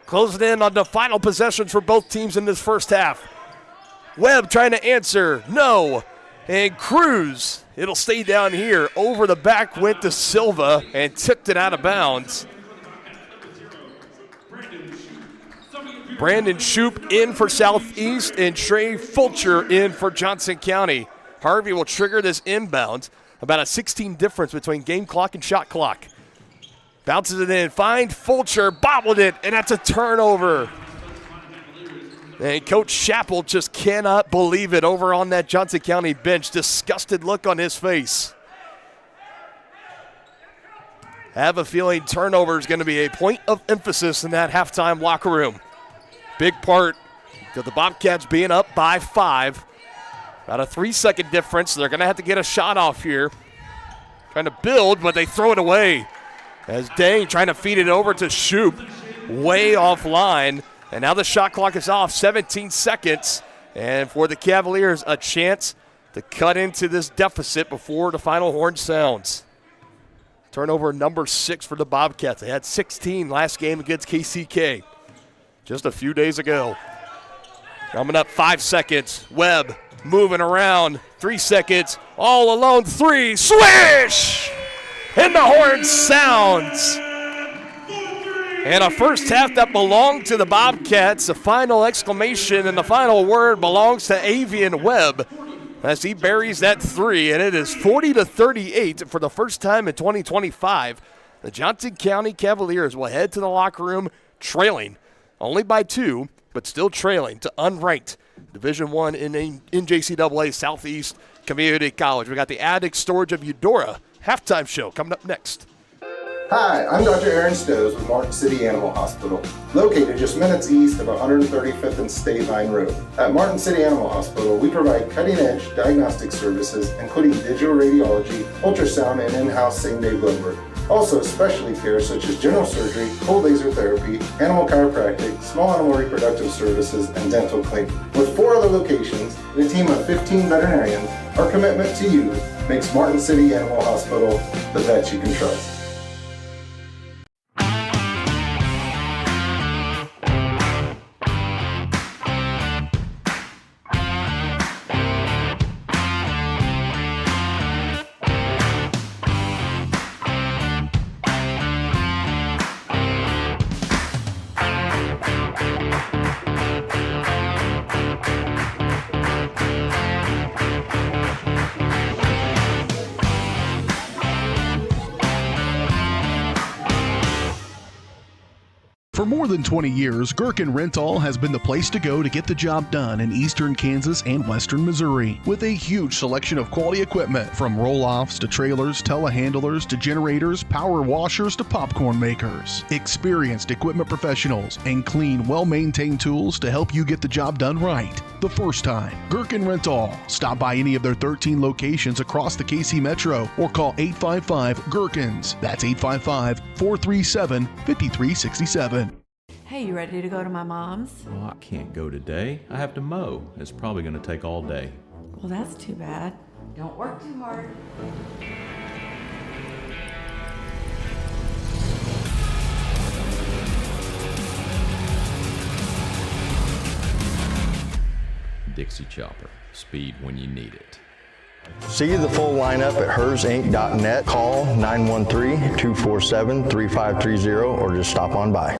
Closing in on the final possessions for both teams in this first half. Webb trying to answer. No. And Cruz, it'll stay down here. Over the back went to Silva and tipped it out of bounds. Brandon Shoup in for Southeast and Trey Fulcher in for Johnson County. Harvey will trigger this inbound. About a 16 difference between game clock and shot clock. Bounces it in, find Fulcher, bobbled it, and that's a turnover. And Coach Chappell just cannot believe it over on that Johnson County bench. Disgusted look on his face. Have a feeling turnover is going to be a point of emphasis in that halftime locker room. Big part of the Bobcats being up by 5. About a 3-second difference. They're going to have to get a shot off here. Trying to build, but they throw it away. As Dang trying to feed it over to Shoup. Way offline. And now the shot clock is off. 17 seconds. And for the Cavaliers, a chance to cut into this deficit before the final horn sounds. Turnover number 6 for the Bobcats. They had 16 last game against KCK just a few days ago. Coming up 5 seconds. Webb moving around. 3 seconds. All alone. 3. Swish! And the horn sounds. And a first half that belonged to the Bobcats. The final exclamation and the final word belongs to Avian Webb as he buries that 3. And it is 40-38 for the first time in 2025. The Johnson County Cavaliers will head to the locker room trailing only by 2, but still trailing to unranked Division I in NJCAA Southeast Community College. We got the Addict Storage of Eudora halftime show coming up next. Hi, I'm Dr. Aaron Stows with Martin City Animal Hospital, located just minutes east of 135th and State Line Road. At Martin City Animal Hospital, we provide cutting-edge diagnostic services, including digital radiology, ultrasound, and in-house same-day blood work. Also, specialty care such as general surgery, cold laser therapy, animal chiropractic, small animal reproductive services, and dental cleaning. With 4 other locations and a team of 15 veterinarians, our commitment to you makes Martin City Animal Hospital the vet you can trust. For more than 20 years, Gherkin Rental has been the place to go to get the job done in eastern Kansas and western Missouri. With a huge selection of quality equipment, from roll-offs to trailers, telehandlers to generators, power washers to popcorn makers. Experienced equipment professionals and clean, well-maintained tools to help you get the job done right the first time. Gherkin Rental. Stop by any of their 13 locations across the KC Metro or call 855-GHERKINS. That's 855-437-5367. Hey, you ready to go to my mom's? Well, I can't go today. I have to mow. It's probably going to take all day. Well, that's too bad. Don't work too hard. Dixie Chopper. Speed when you need it. See the full lineup at hersinc.net. Call 913-247-3530 or just stop on by.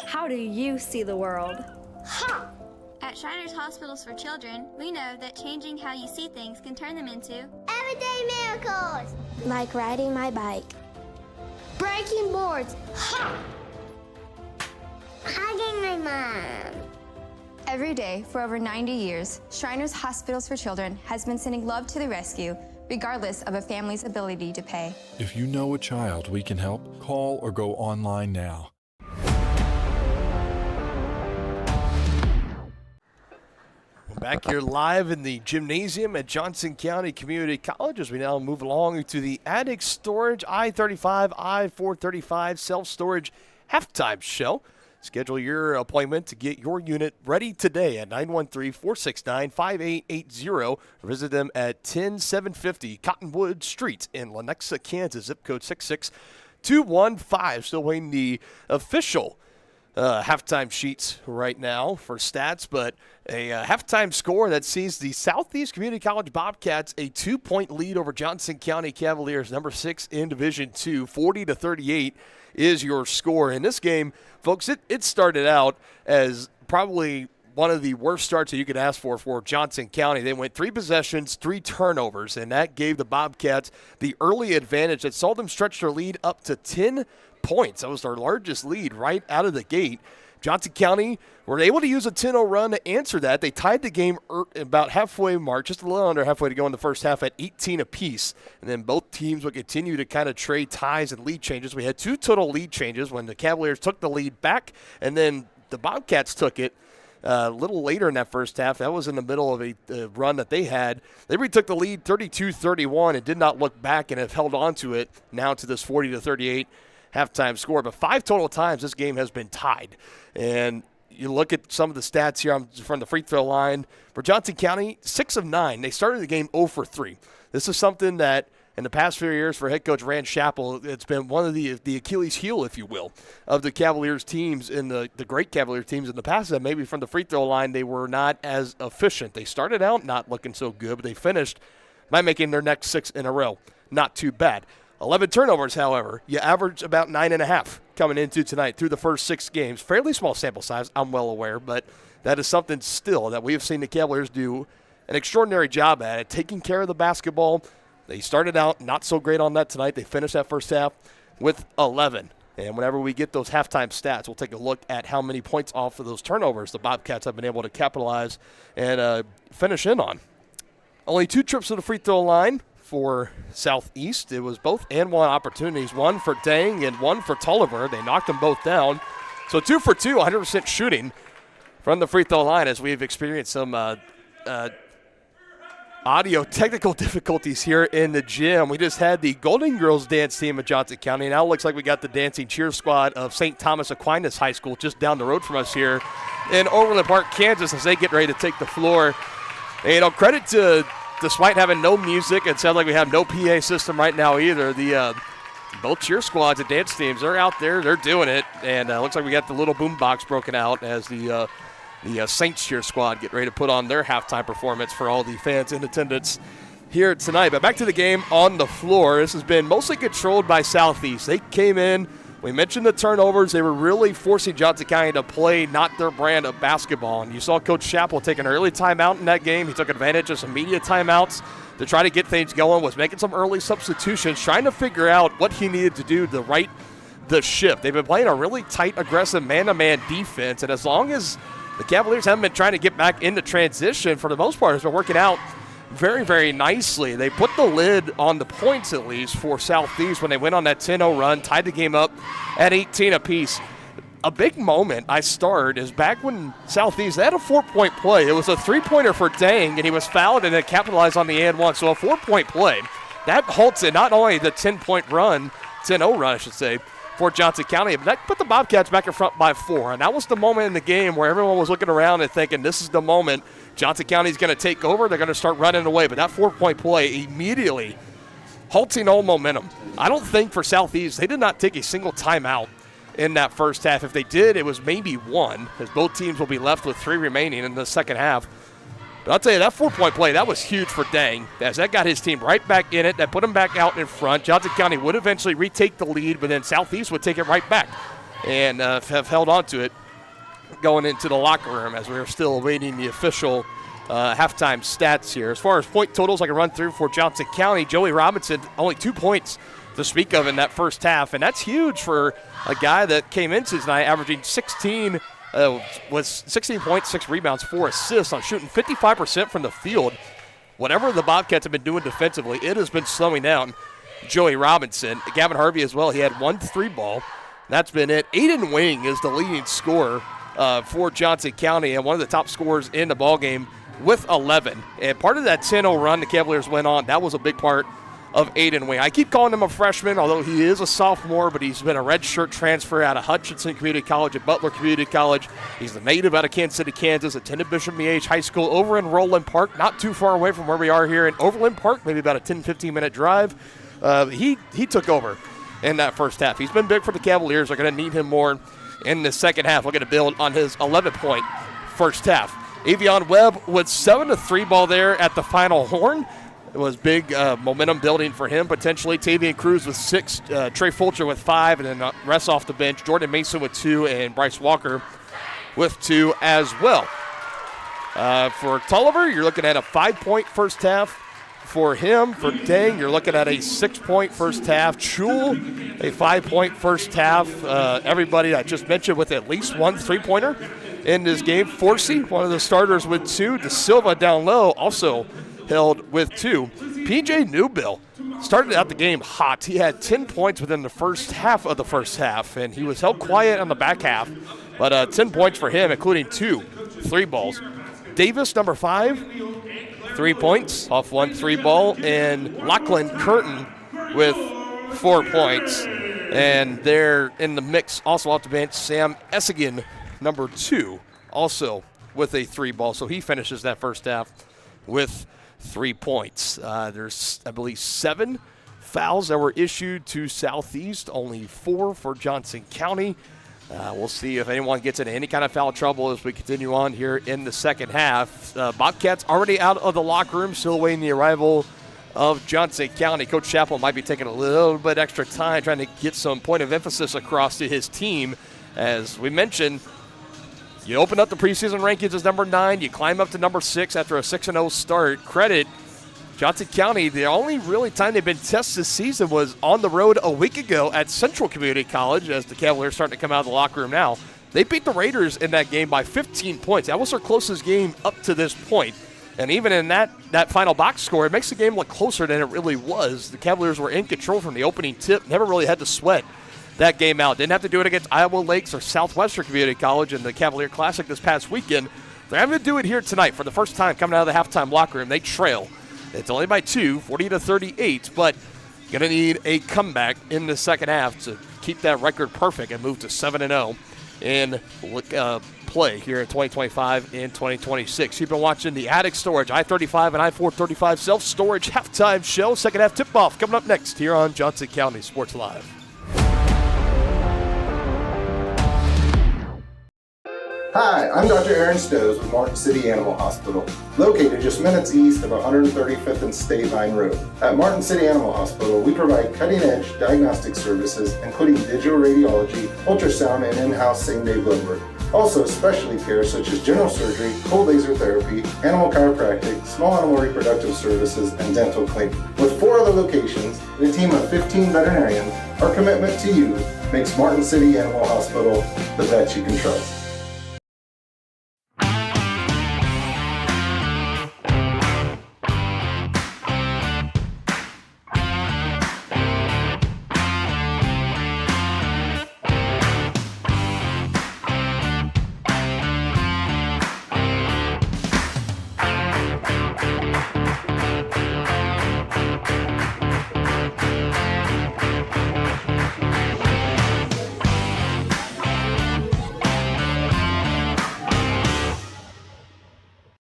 How do you see the world? At Shriners Hospitals for Children, we know that changing how you see things can turn them into everyday miracles. Like riding my bike. Breaking boards. Hugging my mom. Every day for over 90 years, Shriners Hospitals for Children has been sending love to the rescue, regardless of a family's ability to pay. If you know a child we can help, call or go online now. Back here live in the gymnasium at Johnson County Community College as we now move along to the Attic Storage I-35, I-435 self-storage halftime show. Schedule your appointment to get your unit ready today at 913-469-5880. Visit them at 10750 Cottonwood Street in Lenexa, Kansas, zip code 66215. Still waiting the official halftime sheets right now for stats, but a halftime score that sees the Southeast Community College Bobcats a 2-point lead over Johnson County Cavaliers, number 6 in Division II, 40-38 is your score. In this game, folks, it started out as probably one of the worst starts that you could ask for Johnson County. They went 3 possessions, 3 turnovers, and that gave the Bobcats the early advantage that saw them stretch their lead up to 10 points. That was their largest lead right out of the gate. Johnson County were able to use a 10-0 run to answer that. They tied the game about halfway mark, just a little under halfway to go in the first half at 18 apiece. And then both teams would continue to kind of trade ties and lead changes. We had 2 total lead changes when the Cavaliers took the lead back, and then the Bobcats took it a little later in that first half. That was in the middle of a run that they had. They retook the lead 32-31 and did not look back and have held on to it now to this 40-38 halftime score. But 5 total times this game has been tied. And you look at some of the stats here from the free throw line. For Johnson County, 6 of 9. They started the game 0 for 3. This is something that in the past few years for head coach Rand Chappell, it's been one of the Achilles heel, if you will, of the Cavaliers teams in the great Cavaliers teams in the past, that maybe from the free throw line they were not as efficient. They started out not looking so good, but they finished by making their next 6 in a row. Not too bad. 11 turnovers, however. You average about 9.5 coming into tonight through the first 6 games. Fairly small sample size, I'm well aware, but that is something still that we have seen the Cavaliers do an extraordinary job at, taking care of the basketball. They started out not so great on that tonight. They finished that first half with 11. And whenever we get those halftime stats, we'll take a look at how many points off of those turnovers the Bobcats have been able to capitalize and finish in on. Only 2 trips to the free throw line for Southeast. It was both and one opportunities, one for Dang and one for Tulliver. They knocked them both down. So 2 for 2, 100% shooting from the free throw line, as we've experienced some audio technical difficulties here in the gym. We just had the Golden Girls dance team of Johnson County. Now it looks like we got the dancing cheer squad of St. Thomas Aquinas High School just down the road from us here in Overland Park, Kansas, as they get ready to take the floor. And, credit to, despite having no music, it sounds like we have no PA system right now either. The both cheer squads and dance teams, they're out there, they're doing it. And looks like we got the little boom box broken out as the Saints cheer squad get ready to put on their halftime performance for all the fans in attendance here tonight. But back to the game on the floor. This has been mostly controlled by Southeast. They came in. We mentioned the turnovers. They were really forcing Johnson County to play not their brand of basketball. And you saw Coach Chappell take an early timeout in that game. He took advantage of some media timeouts to try to get things going, was making some early substitutions, trying to figure out what he needed to do to right the ship. They've been playing a really tight, aggressive man-to-man defense. And as long as the Cavaliers haven't been trying to get back into transition, for the most part, it's been working out very, very nicely. They put the lid on the points, at least, for Southeast when they went on that 10-0 run, tied the game up at 18 apiece. A big moment I starred is back when Southeast, they had a 4-point play. It was a 3-pointer for Dang, and he was fouled and then capitalized on the and one. So a 4-point play. That halts it, not only the 10-point run, 10-0 run, I should say, for Johnson County, but that put the Bobcats back in front by 4. And that was the moment in the game where everyone was looking around and thinking, this is the moment Johnson County's going to take over. They're going to start running away. But that 4-point play immediately halting all momentum. I don't think for Southeast, they did not take a single timeout in that first half. If they did, it was maybe one, as both teams will be left with 3 remaining in the second half. But I'll tell you, that 4-point play, that was huge for Dang, as that got his team right back in it. That put him back out in front. Johnson County would eventually retake the lead, but then Southeast would take it right back and have held on to it going into the locker room, as we're still awaiting the official halftime stats here. As far as point totals I can run through for Johnson County, Joey Robinson, only 2 points to speak of in that first half, and that's huge for a guy that came into tonight averaging 16 was 16 points, 6 rebounds, 4 assists on shooting 55% from the field. Whatever the Bobcats have been doing defensively, it has been slowing down Joey Robinson. Gavin Harvey as well, he had 1 3-ball. That's been it. Aiden Wing is the leading scorer for Johnson County and one of the top scorers in the ballgame with 11. And part of that 10-0 run the Cavaliers went on, that was a big part of Aiden Wing. I keep calling him a freshman, although he is a sophomore, but he's been a redshirt transfer out of Hutchinson Community College and Butler Community College. He's the native out of Kansas City, Kansas, attended Bishop Miege High School over in Roland Park, not too far away from where we are here in Overland Park, maybe about a 10-15 minute drive. He took over in that first half. He's been big for the Cavaliers. They're going to need him more in the second half. We're going to build on his 11-point first half. Avion Webb with 7 3-ball there at the final horn. It was big momentum building for him, potentially. Tavian Cruz with 6, Trey Fulcher with 5, and then rest off the bench. Jordan Mason with 2, and Bryce Walker with 2 as well. For Tulliver, you're looking at a 5-point first half for him. For Dang, you're looking at a 6-point first half. Chul, a 5-point first half. Everybody I just mentioned with at least 1 3-pointer in this game. Forsey, one of the starters with 2. De Silva down low, also held with 2. PJ Newbill started out the game hot. He had 10 points within the first half of the first half, and he was held quiet on the back half. But 10 points for him, including 2 3-balls. Davis, number 5, 3 points off 1 3-ball, and Lachlan Curtin with 4 points. And they're in the mix also off the bench, Sam Essigan, number 2, also with a 3-ball. So he finishes that first half with 3 points. There's, I believe, 7 fouls that were issued to Southeast, only 4 for Johnson County. We'll see if anyone gets into any kind of foul trouble as we continue on here in the second half. Bobcats already out of the locker room, still awaiting the arrival of Johnson County. Coach Chappell might be taking a little bit extra time trying to get some point of emphasis across to his team. As we mentioned, you open up the preseason rankings as number 9. You climb up to number 6 after a 6-0 start. Credit Johnson County, the only really time they've been tested this season was on the road a week ago at Central Community College, as the Cavaliers starting to come out of the locker room now. They beat the Raiders in that game by 15 points. That was their closest game up to this point. And even in that final box score, it makes the game look closer than it really was. The Cavaliers were in control from the opening tip, never really had to sweat that game out. Didn't have to do it against Iowa Lakes or Southwestern Community College in the Cavalier Classic this past weekend. They're having to do it here tonight for the first time coming out of the halftime locker room. They trail. It's only by 2, 40-38, but going to need a comeback in the second half to keep that record perfect and move to 7-0 in play here in 2025 and 2026. You've been watching the Attic Storage I-35 and I-435 self-storage halftime show. Second half tip-off coming up next here on Johnson County Sports Live. Hi, I'm Dr. Aaron Stows with Martin City Animal Hospital, located just minutes east of 135th and State Line Road. At Martin City Animal Hospital, we provide cutting-edge diagnostic services, including digital radiology, ultrasound, and in-house same-day blood work. Also, specialty care such as general surgery, cold laser therapy, animal chiropractic, small animal reproductive services, and dental cleaning. With 4 other locations and a team of 15 veterinarians, our commitment to you makes Martin City Animal Hospital the vet you can trust.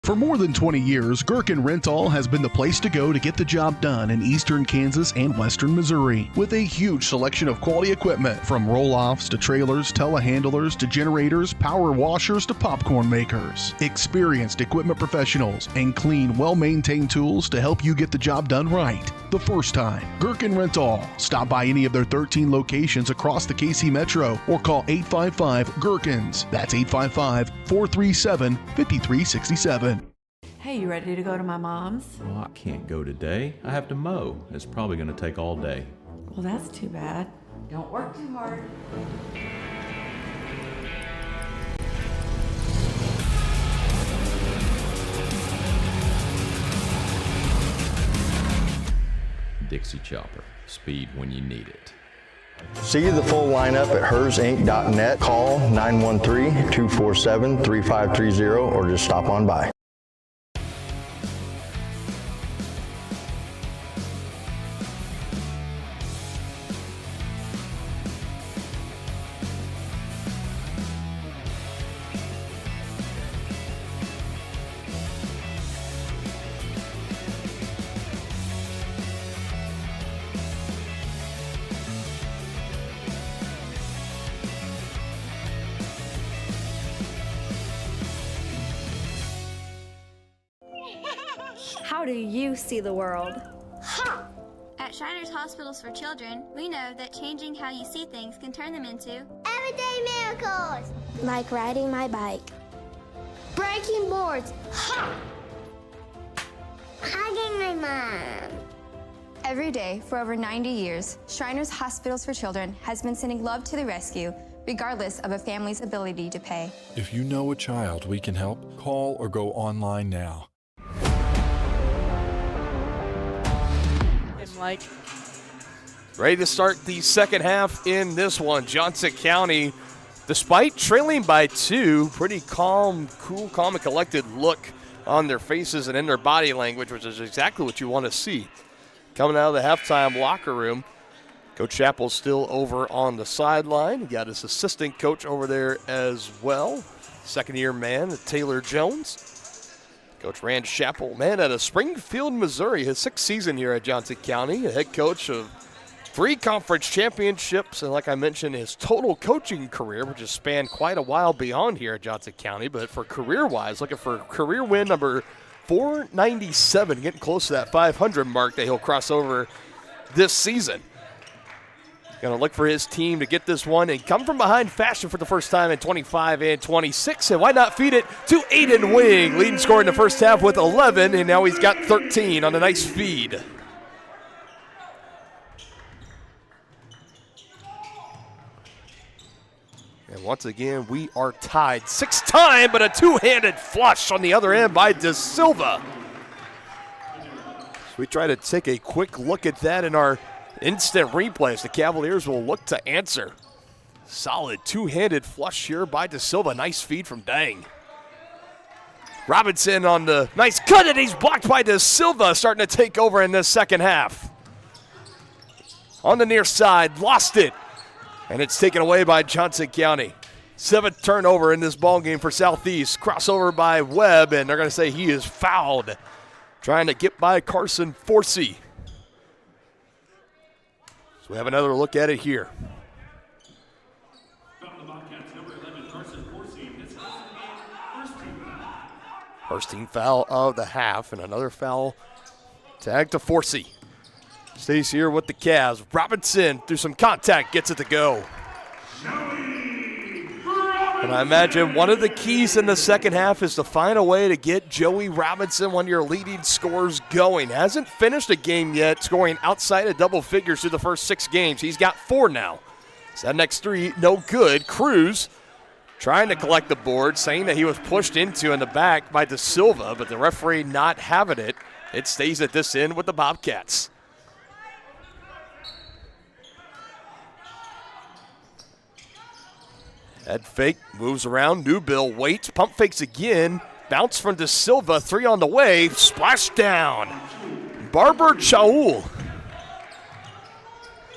For more than 20 years, Gherkin Rental has been the place to go to get the job done in eastern Kansas and western Missouri. With a huge selection of quality equipment, from roll-offs to trailers, telehandlers to generators, power washers to popcorn makers. Experienced equipment professionals and clean, well-maintained tools to help you get the job done right the first time. Gherkin Rental. Stop by any of their 13 locations across the KC Metro or call 855-GHERKINS. That's 855-437-5367. Hey, you ready to go to my mom's? Well, I can't go today. I have to mow. It's probably going to take all day. Well, that's too bad. Don't work too hard. Dixie Chopper. Speed when you need it. See the full lineup at hersinc.net. Call 913-247-3530 or just stop on by. How do you see the world? At Shriners Hospitals for Children, we know that changing how you see things can turn them into Everyday miracles. Like riding my bike. Breaking boards. Hugging my mom. Every day for over 90 years, Shriners Hospitals for Children has been sending love to the rescue, regardless of a family's ability to pay. If you know a child we can help, call or go online now. Like ready to start the second half in this one. Johnson County, despite trailing by 2, pretty calm, cool, calm, and collected look on their faces and in their body language, which is exactly what you want to see. Coming out of the halftime locker room, Coach Chappell's still over on the sideline. He got his assistant coach over there as well, second-year man, Taylor Jones. Coach Rand Chappell, man, out of Springfield, Missouri, his 6th season here at Johnson County, a head coach of 3 conference championships, and like I mentioned, his total coaching career, which has spanned quite a while beyond here at Johnson County, but for career-wise, looking for career win number 497, getting close to that 500 mark that he'll cross over this season. Going to look for his team to get this one and come from behind fashion for the first time in 25 and 26. And why not feed it to Aiden Wing, leading scorer in the first half with 11, and now he's got 13 on a nice feed. And once again, we are tied 6-time, but a two-handed flush on the other end by De Silva. So we try to take a quick look at that in our instant replays. The Cavaliers will look to answer. Solid two-handed flush here by De Silva. Nice feed from Dang. Robinson on the nice cut, and he's blocked by De Silva, starting to take over in this second half. On the near side, lost it. And it's taken away by Johnson County. 7th turnover in this ballgame for Southeast. Crossover by Webb, and they're going to say he is fouled. Trying to get by Carson Forsey. So we have another look at it here. First team foul of the half, and another foul tag to Forsey. Stays here with the Cavs. Robinson, through some contact, gets it to go. And I imagine one of the keys in the second half is to find a way to get Joey Robinson, one of your leading scorers, going. Hasn't finished a game yet, scoring outside of double figures through the first 6 games. He's got 4 now. So that next 3, no good. Cruz trying to collect the board, saying that he was pushed into in the back by De Silva, but the referee not having it. It stays at this end with the Bobcats. Head fake, moves around. Newbill waits, pump fakes again. Bounce from De Silva, 3 on the way. Splash down. Barber Chaul.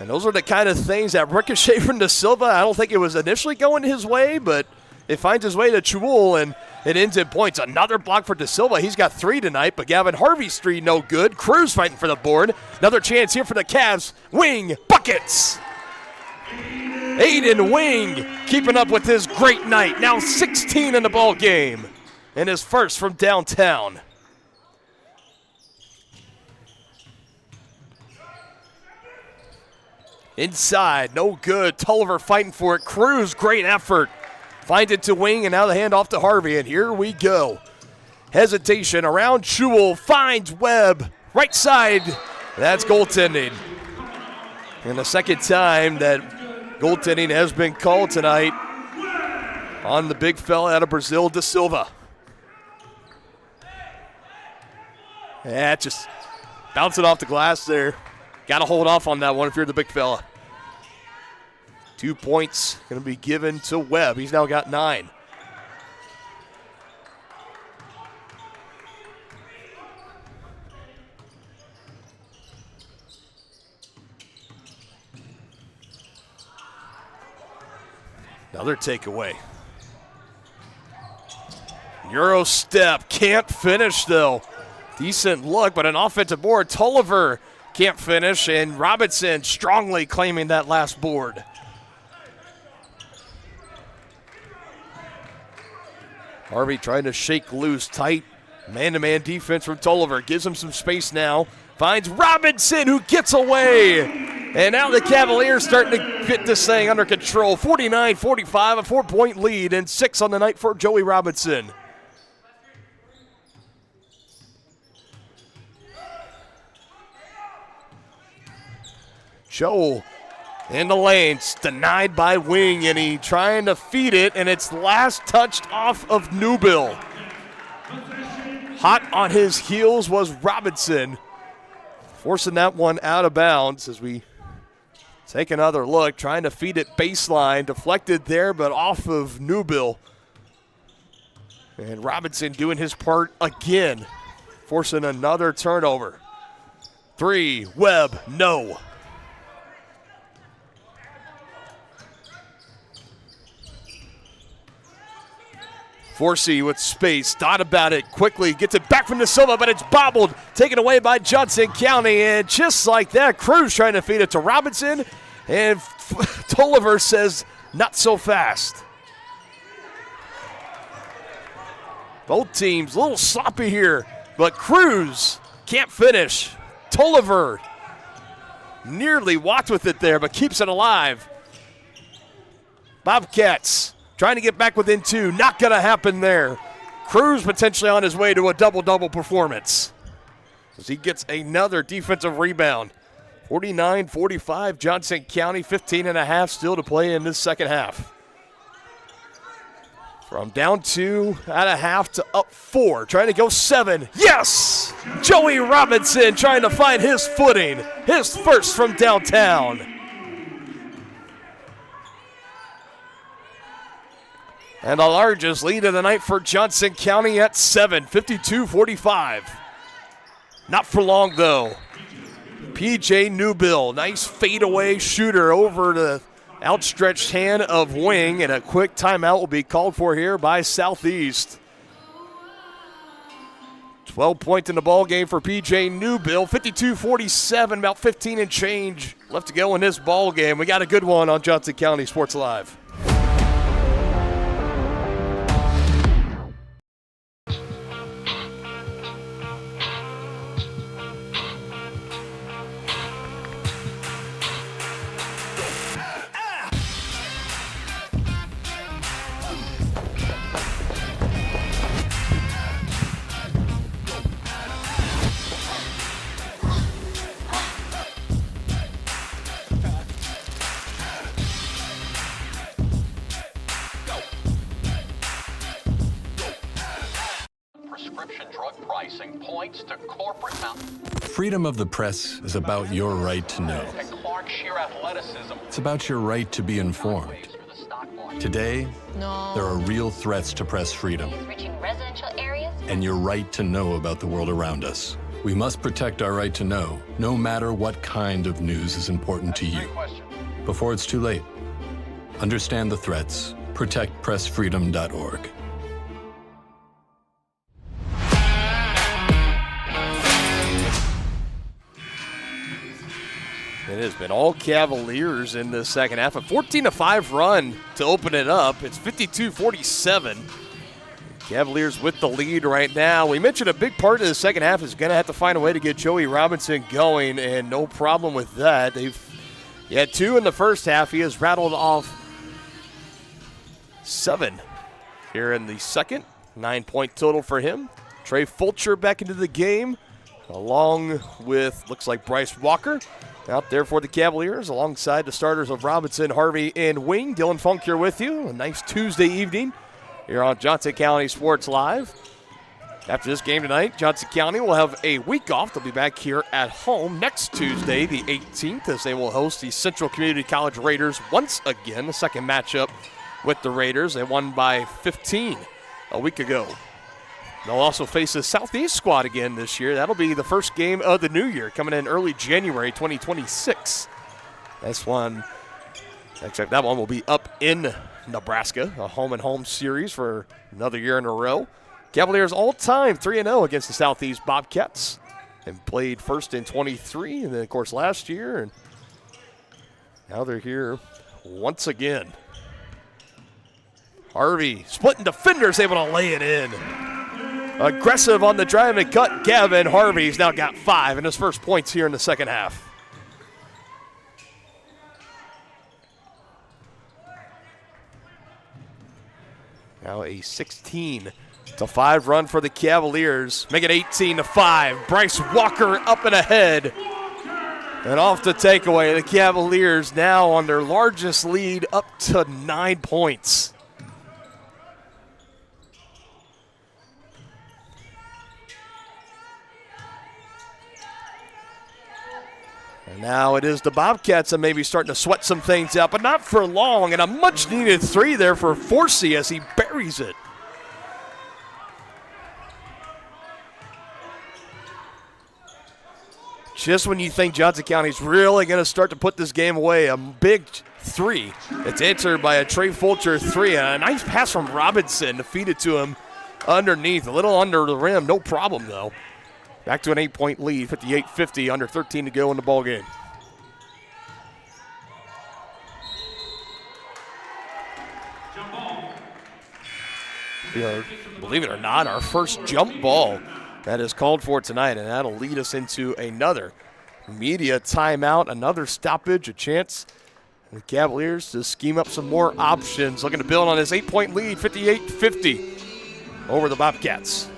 And those are the kind of things that ricochet from De Silva. I don't think it was initially going his way, but it finds his way to Chaul, and it ends in points. Another block for De Silva. He's got 3 tonight, but Gavin Harvey's 3 no good. Cruz fighting for the board. Another chance here for the Cavs. Wing, buckets. Aiden Wing keeping up with his great night. Now 16 in the ball game, and his first from downtown. Inside, no good. Tulliver fighting for it. Cruz, great effort. Finds it to Wing, and now the handoff to Harvey, and here we go. Hesitation around Chewell, finds Webb. Right side, that's goaltending. And the second time that goaltending has been called tonight on the big fella out of Brazil, De Silva. Yeah, just bouncing off the glass there. Got to hold off on that one if you're the big fella. 2 points going to be given to Webb. He's now got 9. Another takeaway. Euro step, can't finish though. Decent look, but an offensive board. Tulliver can't finish, and Robinson strongly claiming that last board. Harvey trying to shake loose, tight man-to-man defense from Tulliver. Gives him some space now. Finds Robinson, who gets away. And now the Cavaliers starting to get this thing under control. 49-45, a 4-point lead, and 6 on the night for Joey Robinson. Joel in the lanes, denied by Wing, and he trying to feed it, and it's last touched off of Newbill. Hot on his heels was Robinson, forcing that one out of bounds as we take another look, trying to feed it baseline, deflected there, but off of Newbill. And Robinson doing his part again, forcing another turnover. 3, Webb, no. Forsey with space, thought about it quickly, gets it back from De Silva, but it's bobbled, taken away by Johnson County, and just like that, Cruz trying to feed it to Robinson, and Tulliver says, not so fast. Both teams a little sloppy here but Cruz can't finish. Tolliver nearly walked with it there, but keeps it alive. Bobcats trying to get back within 2. Not going to happen there. Cruz potentially on his way to a double-double performance as he gets another defensive rebound. 49-45, Johnson County, 15.5 still to play in this second half. From down 2 at a half to up 4, trying to go 7. Yes! Joey Robinson trying to find his footing, his first from downtown. And the largest lead of the night for Johnson County at 7, 52-45. Not for long, though. PJ Newbill, nice fadeaway shooter over the outstretched hand of Wing, and a quick timeout will be called for here by Southeast. 12 points in the ball game for PJ Newbill, 52-47, about 15 and change left to go in this ball game. We got a good one on Johnson County Sports Live. Freedom of the press is about your right to know. It's about your right to be informed. Today, there are real threats to press freedom and your right to know about the world around us. We must protect our right to know, no matter what kind of news is important to you. Before it's too late, understand the threats. ProtectPressFreedom.org. It has been all Cavaliers in the second half. A 14-5 run to open it up. It's 52-47. Cavaliers with the lead right now. We mentioned a big part of the second half is going to have to find a way to get Joey Robinson going, and no problem with that. He had 2 in the first half. He has rattled off 7 here in the second. 9-point total for him. Trey Fulcher back into the game, along with, looks like, Bryce Walker out there for the Cavaliers, alongside the starters of Robinson, Harvey, and Wing. Dylan Funk here with you. A nice Tuesday evening here on Johnson County Sports Live. After this game tonight, Johnson County will have a week off. They'll be back here at home next Tuesday, the 18th, as they will host the Central Community College Raiders once again. The second matchup with the Raiders. They won by 15 a week ago. They'll also face the Southeast squad again this year. That'll be the first game of the new year, coming in early January 2026. This one, except that one will be up in Nebraska, a home-and-home series for another year in a row. Cavaliers all-time 3-0 against the Southeast Bobcats, and played first in 23, and then, of course, last year, and now they're here once again. Harvey, splitting defenders, able to lay it in. Aggressive on the drive and cut. Gavin Harvey's now got 5 in his first points here in the second half. Now a 16-5 run for the Cavaliers. Make it 18-5. Bryce Walker up and ahead. And off the takeaway, the Cavaliers now on their largest lead up to 9 points. And now it is the Bobcats that may be starting to sweat some things out, but not for long. And a much-needed 3 there for Forsey as he buries it. Just when you think Johnson County's really going to start to put this game away, a big 3. It's answered by a Trey Fulcher 3. And a nice pass from Robinson to feed it to him underneath. A little under the rim, no problem, though. Back to an 8-point lead, 58-50, under 13 to go in the ballgame. Believe it or not, our first jump ball that is called for tonight, and that'll lead us into another media timeout, another stoppage, a chance for the Cavaliers to scheme up some more options, looking to build on this 8-point lead, 58-50 over the Bobcats.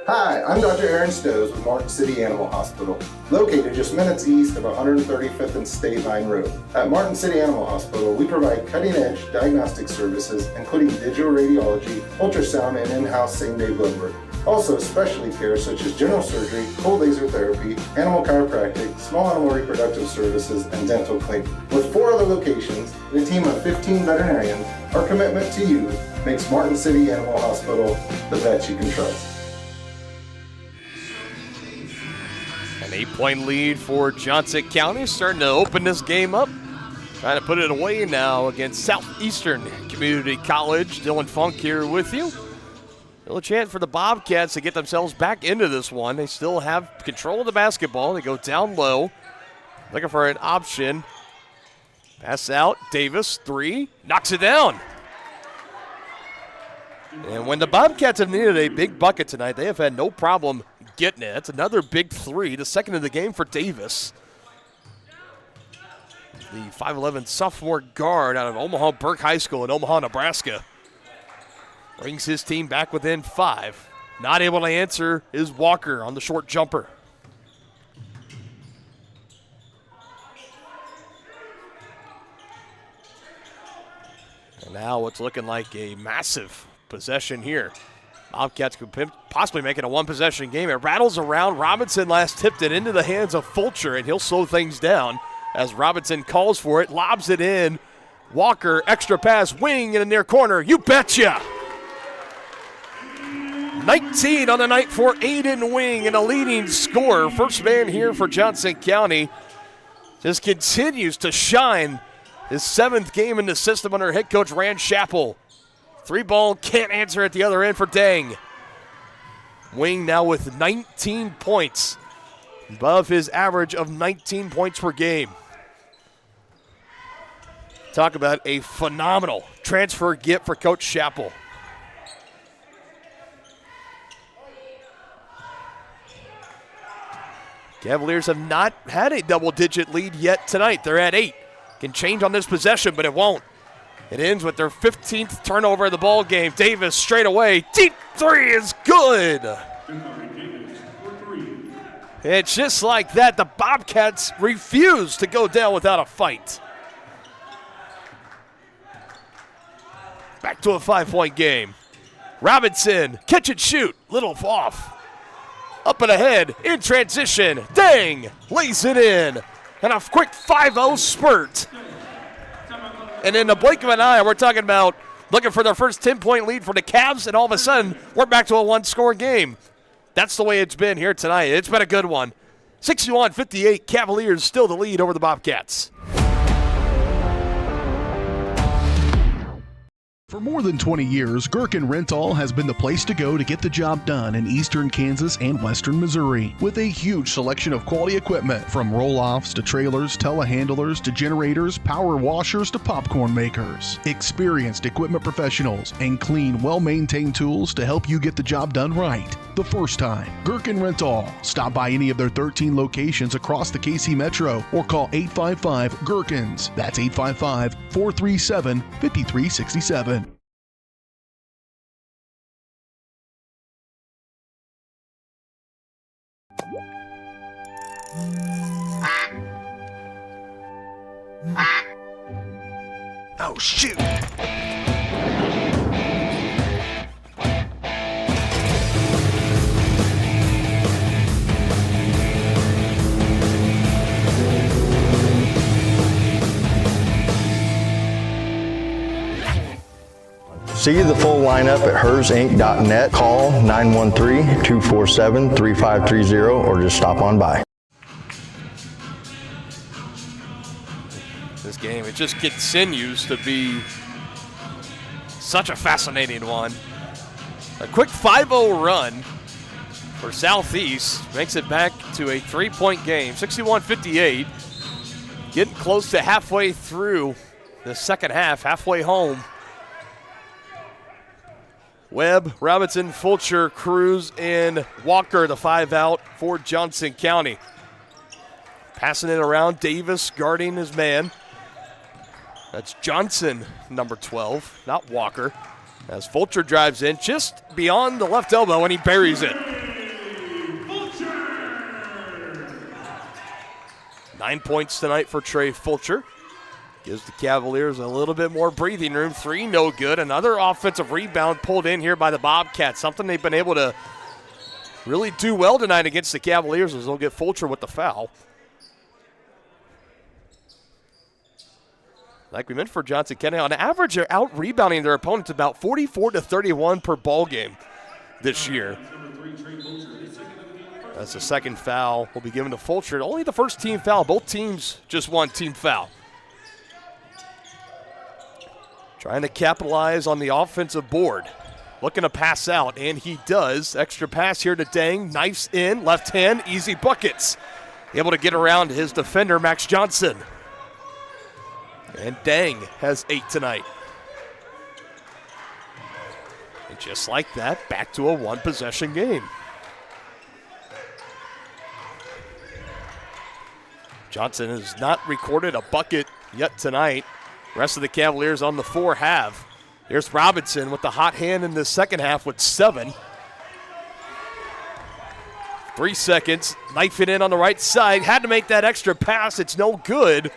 Hi, I'm Dr. Aaron Stows with Martin City Animal Hospital, located just minutes east of 135th and State Line Road. At Martin City Animal Hospital, we provide cutting-edge diagnostic services, including digital radiology, ultrasound, and in-house same-day blood work. Also, specialty care such as general surgery, cold laser therapy, animal chiropractic, small animal reproductive services, and dental cleaning. With 4 other locations and a team of 15 veterinarians, our commitment to you makes Martin City Animal Hospital the vet you can trust. An 8-point lead for Johnson County, starting to open this game up. Trying to put it away now against Southeastern Community College. Dylan Funk here with you. Still a chance for the Bobcats to get themselves back into this one. They still have control of the basketball. They go down low, looking for an option. Pass out, Davis, 3, knocks it down. And when the Bobcats have needed a big bucket tonight, they have had no problem getting it. That's another big 3, the second of the game for Davis. The 5'11 sophomore guard out of Omaha Burke High School in Omaha, Nebraska. Brings his team back within 5. Not able to answer is Walker on the short jumper. And now it's looking like a massive possession here. Bobcats could possibly make it a one-possession game. It rattles around. Robinson last tipped it into the hands of Fulcher, and he'll slow things down as Robinson calls for it, lobs it in. Walker, extra pass, Wing in the near corner. You betcha! 19 on the night for Aiden Wing and a leading scorer. First man here for Johnson County. Just continues to shine. His 7th game in the system under head coach Rand Chappell. 3-ball, can't answer at the other end for Dang. Wing now with 19 points, above his average of 19 points per game. Talk about a phenomenal transfer get for Coach Chappell. Cavaliers have not had a double-digit lead yet tonight. They're at 8. Can change on this possession, but it won't. It ends with their 15th turnover of the ball game. Davis straight away. Deep 3 is good. It's just like that. The Bobcats refuse to go down without a fight. Back to a 5-point game. Robinson, catch and shoot. Little off. Up and ahead, in transition. Dang, lays it in. And a quick 5-0 spurt. And in the blink of an eye, we're talking about looking for their first 10-point lead for the Cavs, and all of a sudden, we're back to a one-score game. That's the way it's been here tonight. It's been a good one. 61-58, Cavaliers still the lead over the Bobcats. For more than 20 years, Gherkin Rental has been the place to go to get the job done in eastern Kansas and western Missouri. With a huge selection of quality equipment, from roll-offs to trailers, telehandlers to generators, power washers to popcorn makers. Experienced equipment professionals and clean, well-maintained tools to help you get the job done right the first time. Gherkin Rental. Stop by any of their 13 locations across the KC Metro or call 855-GHERKINS. That's 855-437-5367. Oh, shoot! See the full lineup at hersinc.net. Call 913-247-3530 or just stop on by. This game, it just continues to be such a fascinating one. A quick 5-0 run for Southeast makes it back to a 3-point game, 61-58. Getting close to halfway through the second half, halfway home. Webb, Robinson, Fulcher, Cruz, and Walker, the 5 out for Johnson County. Passing it around, Davis guarding his man. That's Johnson, number 12, not Walker. As Fulcher drives in just beyond the left elbow and he buries it. 9 points tonight for Trey Fulcher. Gives the Cavaliers a little bit more breathing room. 3 no good. Another offensive rebound pulled in here by the Bobcats. Something they've been able to really do well tonight against the Cavaliers as they'll get Fulcher with the foul. Like we meant for Johnson County, on average, they're out-rebounding their opponents about 44-31 per ball game this year. That's the second foul will be given to Fulcher. Only the first team foul. Both teams just one team foul. Trying to capitalize on the offensive board. Looking to pass out, and he does. Extra pass here to Dang. Knifes in, left hand, easy buckets. Able to get around his defender, Max Johnson. And Dang has 8 tonight. And just like that, back to a one-possession game. Johnson has not recorded a bucket yet tonight. Rest of the Cavaliers on the 4 have. Here's Robinson with the hot hand in the second half with 7. 3 seconds, knife it in on the right side. Had to make that extra pass. It's no good.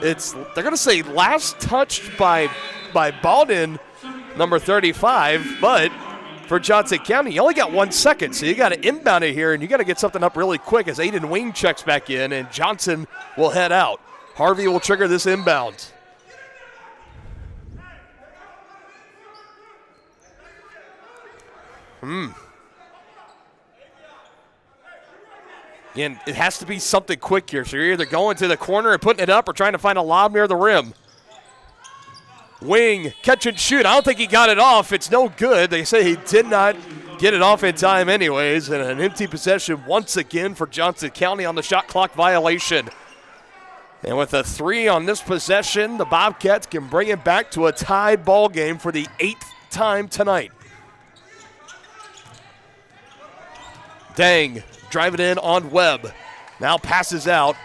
They're going to say last touched by Baldwin, number 35, but for Johnson County, you only got 1 second, so you got to inbound it here, and you got to get something up really quick as Aiden Wing checks back in, and Johnson will head out. Harvey will trigger this inbound. And it has to be something quick here. So you're either going to the corner and putting it up or trying to find a lob near the rim. Wing, catch and shoot. I don't think he got it off. It's no good. They say he did not get it off in time anyways. And an empty possession once again for Johnson County on the shot clock violation. And with a 3 on this possession, the Bobcats can bring it back to a tied ball game for the 8th time tonight. Dang. Drive it in on Webb. Now passes out.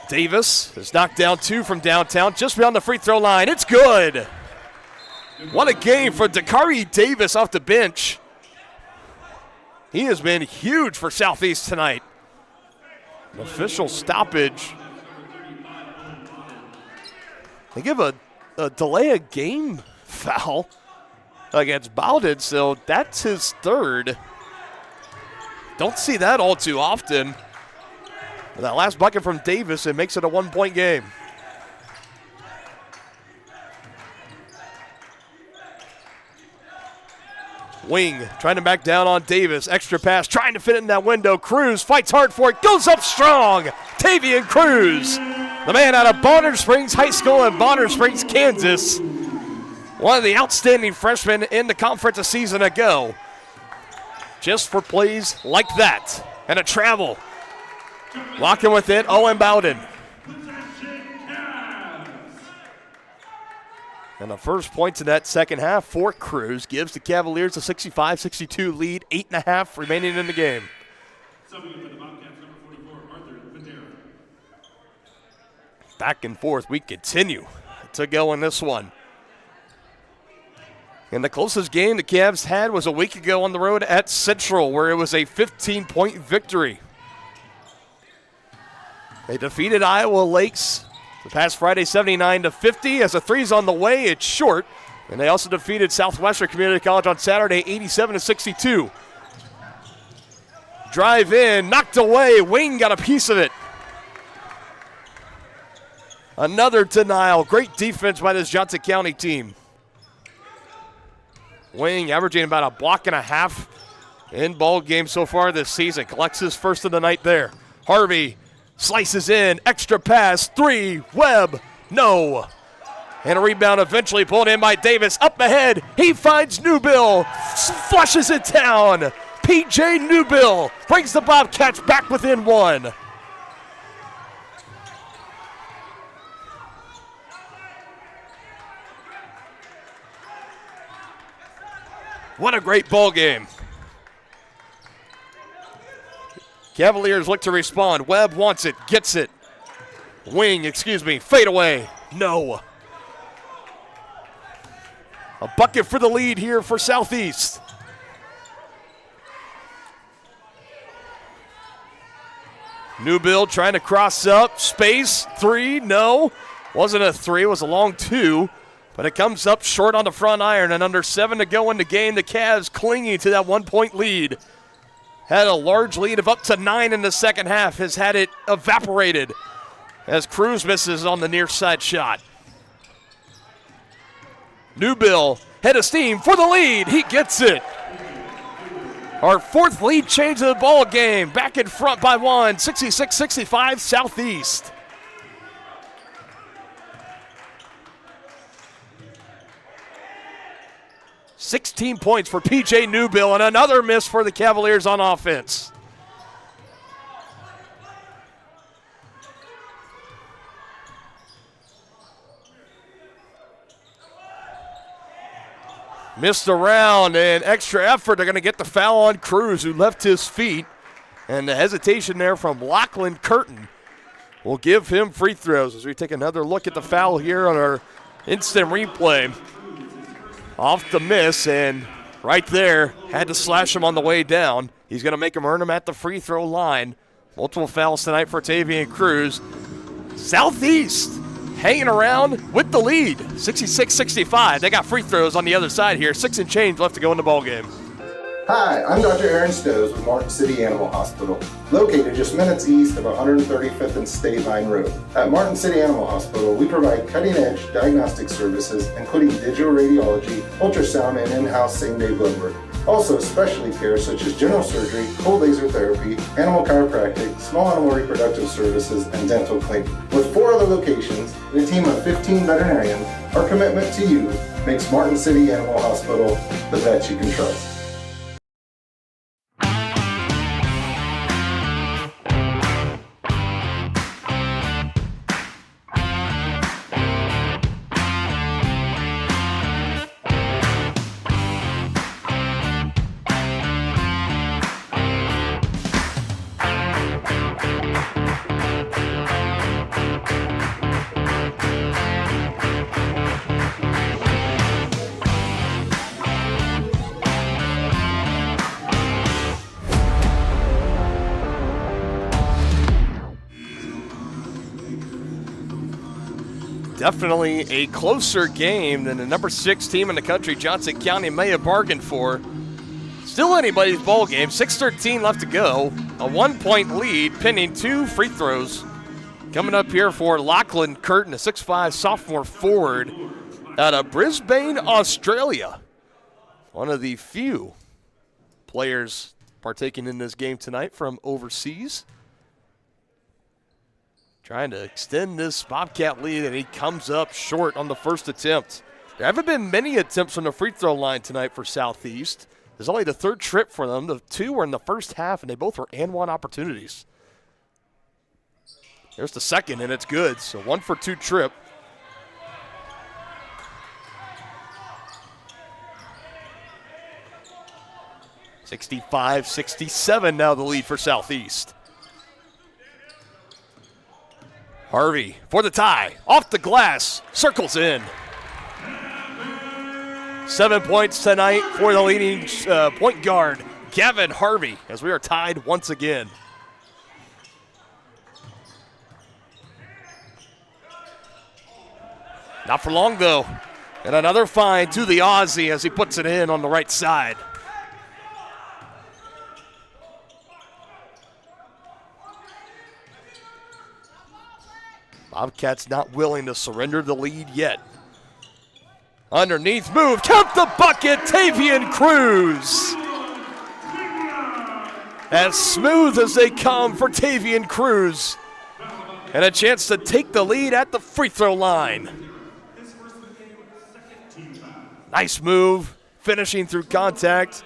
Davis has knocked down 2 from downtown, just beyond the free throw line. It's good. What a game for Dakari Davis off the bench. He has been huge for Southeast tonight. An official stoppage. They give a delay of game foul against Bowden, so that's his 3rd. Don't see that all too often. That last bucket from Davis, it makes it a 1-point game. Wing trying to back down on Davis. Extra pass, trying to fit it in that window. Cruz fights hard for it, goes up strong. Tavian Cruz, the man out of Bonner Springs High School in Bonner Springs, Kansas. One of the outstanding freshmen in the conference a season ago. Just for plays like that. And a travel. Walking with it, Owen Bowden. And the first points in that second half for Cruz gives the Cavaliers a 65-62 lead, 8.5 remaining in the game. Back and forth, we continue to go in this one. And the closest game the Cavs had was a week ago on the road at Central, where it was a 15-point victory. They defeated Iowa Lakes the past Friday 79-50. As a 3's on the way, it's short. And they also defeated Southwestern Community College on Saturday 87-62. Drive in, knocked away. Wayne got a piece of it. Another denial. Great defense by this Johnson County team. Wing averaging about a block and a half in ball game so far this season. Collects his first of the night there. Harvey slices in, extra pass, 3, Webb, no. And a rebound eventually pulled in by Davis. Up ahead, he finds Newbill, flushes it down. P.J. Newbill brings the Bobcats back within 1. What a great ball game. Cavaliers look to respond. Webb wants it, gets it. Wing, fade away, no. A bucket for the lead here for Southeast. Newbill trying to cross up, space, 3, no. Wasn't a 3, it was a long 2, but it comes up short on the front iron, and under 7 to go in the game, the Cavs clinging to that 1-point lead. Had a large lead of up to 9 in the second half, has had it evaporated as Cruz misses on the near side shot. Newbill, head of steam for the lead. He gets it. Our 4th lead change of the ball game. Back in front by 1, 66-65 Southeast. $16 points for P.J. Newbill and another miss for the Cavaliers on offense. Missed around and extra effort. They're going to get the foul on Cruz, who left his feet. And the hesitation there from Lachlan Curtin will give him free throws as we take another look at the foul here on our instant replay. Off the miss, and right there, had to slash him on the way down. He's going to make him earn him at the free throw line. Multiple fouls tonight for Tavian Cruz. Southeast hanging around with the lead, 66-65. They got free throws on the other side here. 6 and change left to go in the ballgame. Hi, I'm Dr. Aaron Stows with Martin City Animal Hospital, located just minutes east of 135th and State Line Road. At Martin City Animal Hospital, we provide cutting-edge diagnostic services, including digital radiology, ultrasound, and in-house same-day blood work. Also, specialty care such as general surgery, cold laser therapy, animal chiropractic, small animal reproductive services, and dental cleaning. With 4 other locations and a team of 15 veterinarians, our commitment to you makes Martin City Animal Hospital the vet you can trust. Definitely a closer game than the number 6 team in the country, Johnson County, may have bargained for. Still anybody's ball game. 6:13 left to go. A 1-point lead, pending 2 free throws. Coming up here for Lachlan Curtin, a 6'5" sophomore forward out of Brisbane, Australia. One of the few players partaking in this game tonight from overseas. Trying to extend this Bobcat lead, and he comes up short on the first attempt. There haven't been many attempts from the free throw line tonight for Southeast. There's only the 3rd trip for them. The 2 were in the first half, and they both were and-one opportunities. There's the second, and it's good. So 1 for 2 trip. (65-67) now the lead for Southeast. Harvey for the tie, off the glass, circles in. 7 points tonight for the leading point guard, Gavin Harvey, as we are tied once again. Not for long, though. And another find to the Aussie as he puts it in on the right side. Bobcats not willing to surrender the lead yet. Underneath move, count the bucket, Tavian Cruz. As smooth as they come for Tavian Cruz. And a chance to take the lead at the free throw line. Nice move, finishing through contact.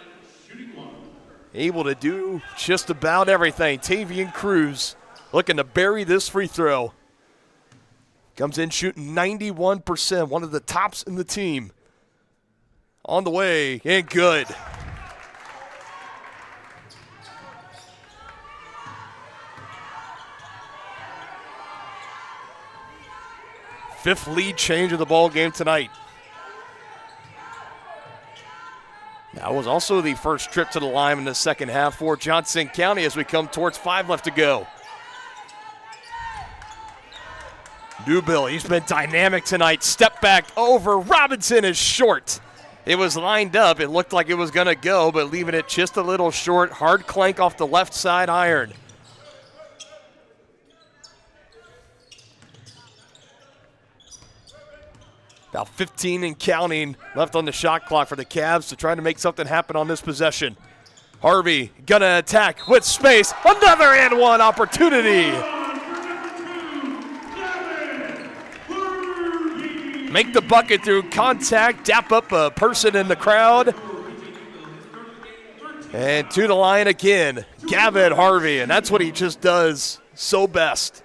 Able to do just about everything. Tavian Cruz looking to bury this free throw. Comes in shooting 91%, one of the tops in the team. On the way, and good. Fifth lead change of the ball game tonight. That was also the first trip to the line in the second half for Johnson County as we come towards 5 left to go. Newbill, he's been dynamic tonight. Step back over. Robinson is short. It was lined up. It looked like it was going to go, but leaving it just a little short. Hard clank off the left side iron. About 15 and counting left on the shot clock for the Cavs to try to make something happen on this possession. Harvey gonna attack with space. Another and one opportunity. Make the bucket through contact, dap up a person in the crowd. And to the line again, Gavin Harvey, and that's what he just does so best.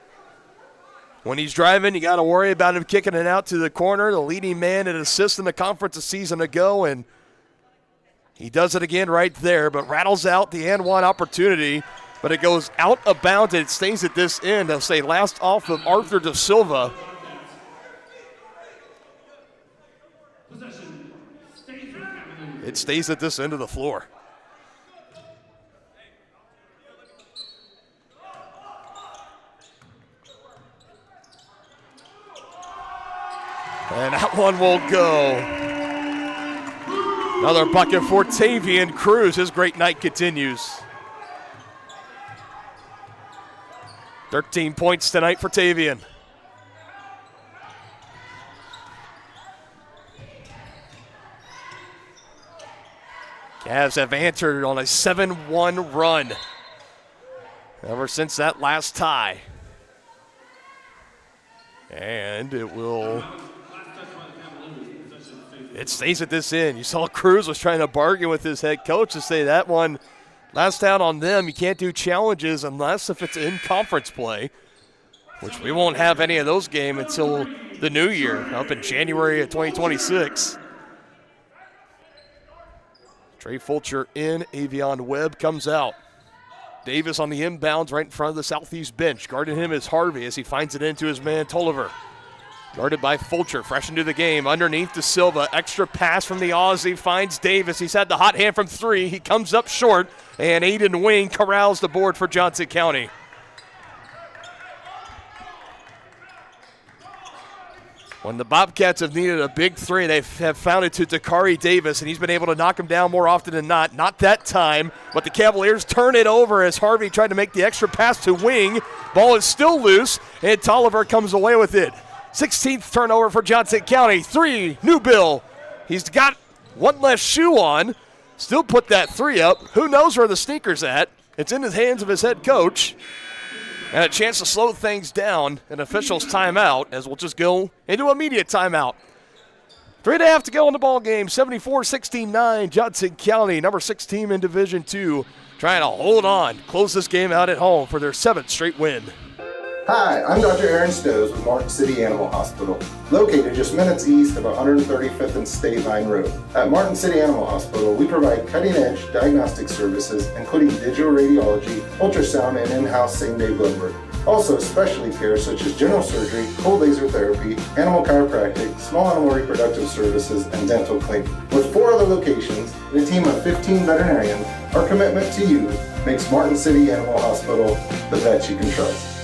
When he's driving, you got to worry about him kicking it out to the corner, the leading man in assists in the conference a season ago, and he does it again right there, but rattles out the and one opportunity, but it goes out of bounds and it stays at this end. They'll say last off of Arthur Da Silva. It stays at this end of the floor. And that one will go. Another bucket for Tavian Cruz. His great night continues. 13 points tonight for Tavian. Cavs have entered on a 7-1 run ever since that last tie. And it stays at this end. You saw Cruz was trying to bargain with his head coach to say that one last out on them. You can't do challenges unless if it's in conference play, which we won't have any of those games until the new year, up in January of 2026. Trey Fulcher in, Avion Webb comes out. Davis on the inbounds right in front of the Southeast bench. Guarding him is Harvey as he finds it into his man Tolliver. Guarded by Fulcher, fresh into the game. Underneath to Silva, extra pass from the Aussie, finds Davis. He's had the hot hand from three. He comes up short, and Aiden Wing corrals the board for Johnson County. When the Bobcats have needed a big three, they have found it to Dakari Davis, and he's been able to knock him down more often than not. Not that time, but the Cavaliers turn it over as Harvey tried to make the extra pass to Wing. Ball is still loose, and Tolliver comes away with it. 16th turnover for Johnson County. Three, Newbill. He's got one less shoe on. Still put that three up. Who knows where the sneaker's at? It's in the hands of his head coach. And a chance to slow things down. An official's timeout as we'll just go into immediate timeout. 3.5 to go in the ball game. 74-69, Johnson County, number 6 team in Division II, trying to hold on, close this game out at home for their 7th straight win. Hi, I'm Dr. Aaron Stoes with Martin City Animal Hospital, located just minutes east of 135th and State Line Road. At Martin City Animal Hospital, we provide cutting-edge diagnostic services, including digital radiology, ultrasound, and in-house same-day blood work. Also, specialty care such as general surgery, cold laser therapy, animal chiropractic, small animal reproductive services, and dental cleaning. With 4 other locations and a team of 15 veterinarians, our commitment to you makes Martin City Animal Hospital the vet you can trust.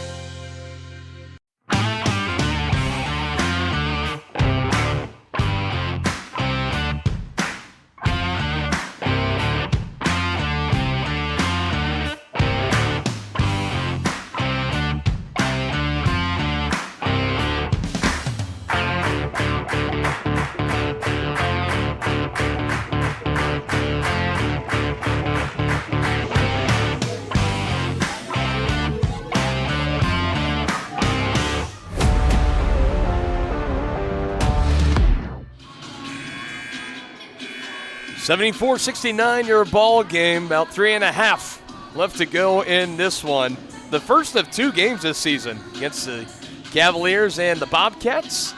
74-69, your ball game. About 3.5 left to go in this one. The first of 2 games this season against the Cavaliers and the Bobcats.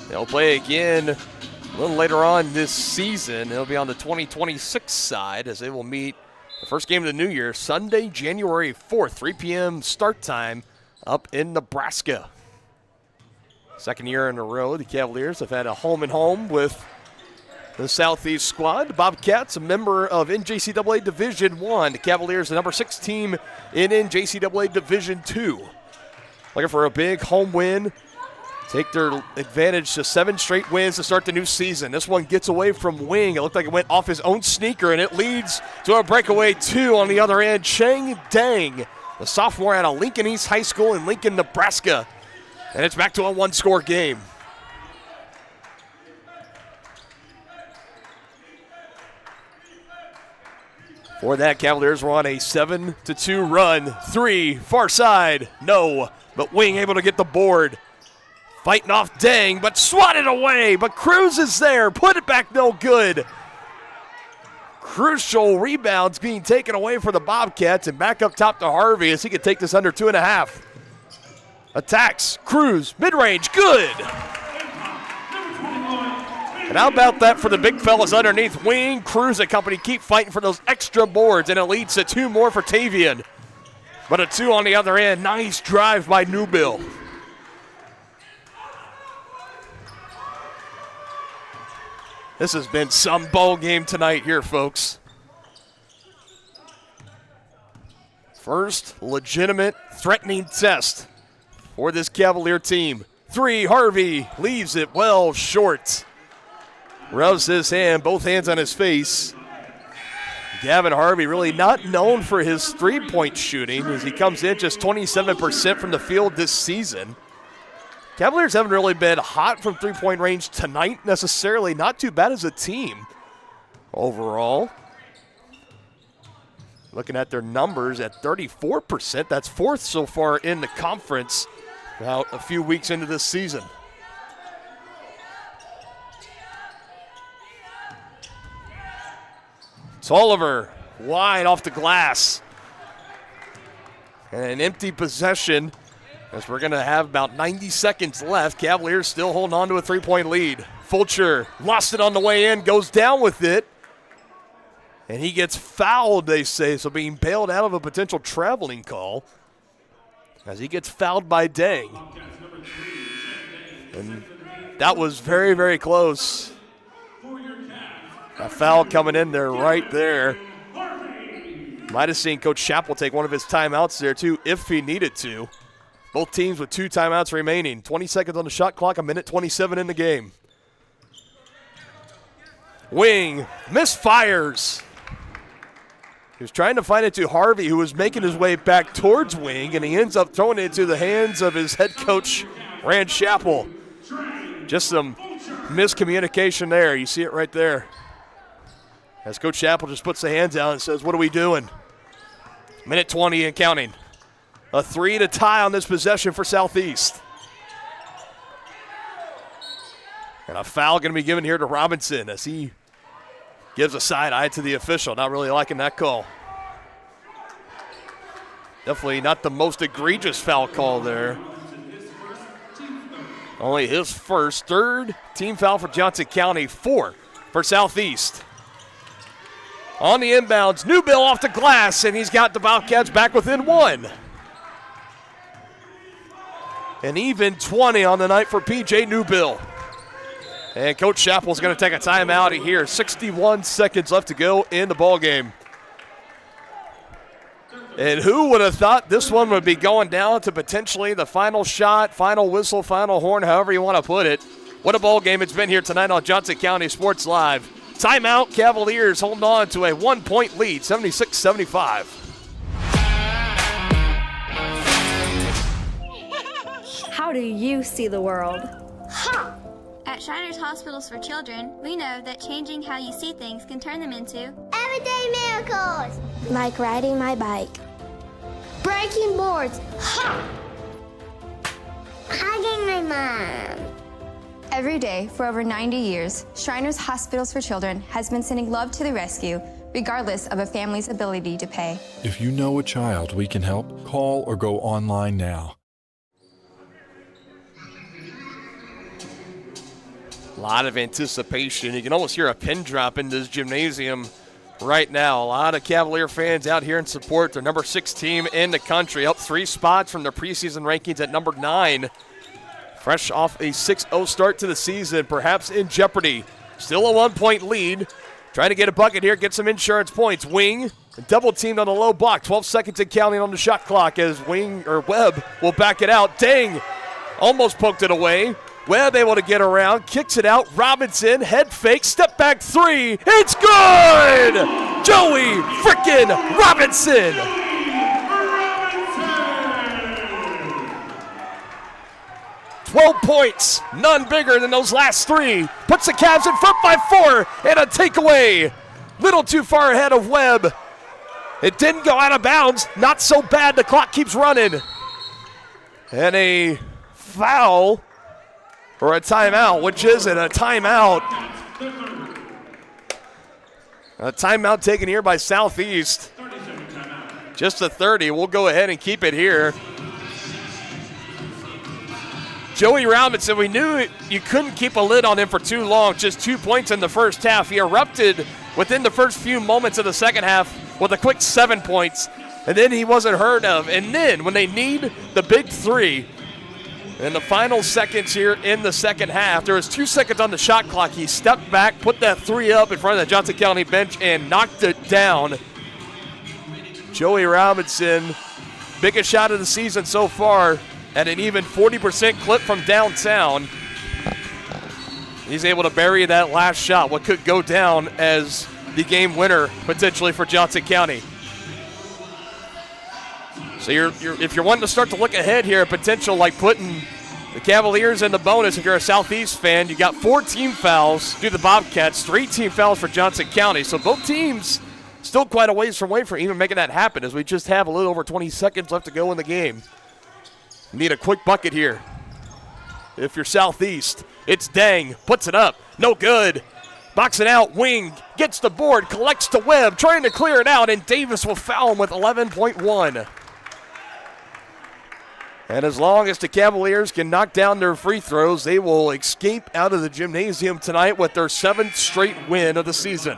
They'll play again a little later on this season. It'll be on the 2026 side as they will meet the first game of the new year, Sunday, January 4th, 3 p.m. start time up in Nebraska. Second year in a row, the Cavaliers have had a home-and-home with the Southeast squad. The Bobcats, a member of NJCAA Division I. The Cavaliers, the number 6 team in NJCAA Division II. Looking for a big home win. Take their advantage to 7 straight wins to start the new season. This one gets away from Wing. It looked like it went off his own sneaker, and it leads to a breakaway 2 on the other end. Cheng Dang, the sophomore out of Lincoln East High School in Lincoln, Nebraska. And it's back to a 1-score game. For that, Cavaliers were on a 7-2 run. 3, far side, no. But Wing able to get the board. Fighting off Dang, but swatted away. But Cruz is there, put it back, no good. Crucial rebounds being taken away for the Bobcats, and back up top to Harvey as he could take this under 2.5. Attacks, Cruz, mid-range, good. And how about that for the big fellas underneath? Wing, Cruz and company keep fighting for those extra boards, and it leads to 2 more for Tavian. But a 2 on the other end. Nice drive by Newbill. This has been some ball game tonight here, folks. First legitimate threatening test for this Cavalier team. 3, Harvey leaves it well short. Rubs his hand, both hands on his face. Gavin Harvey really not known for his three-point shooting as he comes in just 27% from the field this season. Cavaliers haven't really been hot from three-point range tonight necessarily. Not too bad as a team overall. Looking at their numbers at 34%. That's 4th so far in the conference about a few weeks into this season. Tolliver wide off the glass. And an empty possession as we're going to have about 90 seconds left. Cavaliers still holding on to a 3-point lead. Fulcher lost it on the way in, goes down with it. And he gets fouled, they say, so being bailed out of a potential traveling call as he gets fouled by Dang. And that was very, very close. A foul coming in there right there. Might have seen Coach Chappell take one of his timeouts there, too, if he needed to. Both teams with 2 timeouts remaining. 20 seconds on the shot clock, 1:27 in the game. Wing misfires. He was trying to find it to Harvey, who was making his way back towards Wing, and he ends up throwing it into the hands of his head coach, Rand Chappell. Just some miscommunication there. You see it right there. As Coach Chappell just puts the hands out and says, what are we doing? 1:20 and counting. A 3 to tie on this possession for Southeast. And a foul going to be given here to Robinson as he gives a side eye to the official. Not really liking that call. Definitely not the most egregious foul call there. Only his first, 3rd team foul for Johnson County, 4 for Southeast. On the inbounds, Newbill off the glass, and he's got the Bobcats back within 1. An even 20 on the night for P.J. Newbill. And Coach Chappell's going to take a timeout here. 61 seconds left to go in the ballgame. And who would have thought this one would be going down to potentially the final shot, final whistle, final horn, however you want to put it. What a ball game it's been here tonight on Johnson County Sports Live. Timeout, Cavaliers holding on to a 1-point lead, 76-75. How do you see the world? At Shriners Hospitals for Children, we know that changing how you see things can turn them into Everyday miracles. Like riding my bike. Breaking boards. Hugging my mom. Every day for over 90 years, Shriners Hospitals for Children has been sending love to the rescue, regardless of a family's ability to pay. If you know a child we can help, call or go online now. A lot of anticipation. You can almost hear a pin drop in this gymnasium right now. A lot of Cavalier fans out here in support. Their number 6 team in the country, up 3 spots from their preseason rankings at number 9. Fresh off a 6-0 start to the season, perhaps in jeopardy. Still a 1-point lead. Trying to get a bucket here, get some insurance points. Wing, double teamed on the low block. 12 seconds and counting on the shot clock as Webb will back it out. Dang, almost poked it away. Webb able to get around, kicks it out. Robinson, head fake, step back 3. It's good! Joey frickin' Robinson! 12 points, none bigger than those last 3. Puts the Cavs in front by 4, and a takeaway. Little too far ahead of Webb. It didn't go out of bounds, not so bad, the clock keeps running. And a foul, or a timeout, which isn't a timeout. A timeout taken here by Southeast. Just a 30, we'll go ahead and keep it here. Joey Robinson, we knew you couldn't keep a lid on him for too long. Just 2 points in the first half. He erupted within the first few moments of the second half with a quick 7 points, and then he wasn't heard of. And then when they need the big 3 in the final seconds here in the second half, there was 2 seconds on the shot clock. He stepped back, put that 3 up in front of the Johnson County bench, and knocked it down. Joey Robinson, biggest shot of the season so far, at an even 40% clip from downtown. He's able to bury that last shot, what could go down as the game winner potentially for Johnson County. So if you're wanting to start to look ahead here, potential like putting the Cavaliers in the bonus, if you're a Southeast fan, you got 4 team fouls due to the Bobcats, 3 team fouls for Johnson County. So both teams still quite a ways from away from even making that happen, as we just have a little over 20 seconds left to go in the game. Need a quick bucket here. If you're Southeast, it's Dang, puts it up, no good. Box it out, Wing gets the board, collects to Webb, trying to clear it out, and Davis will foul him with 11.1. And as long as the Cavaliers can knock down their free throws, they will escape out of the gymnasium tonight with their 7th straight win of the season.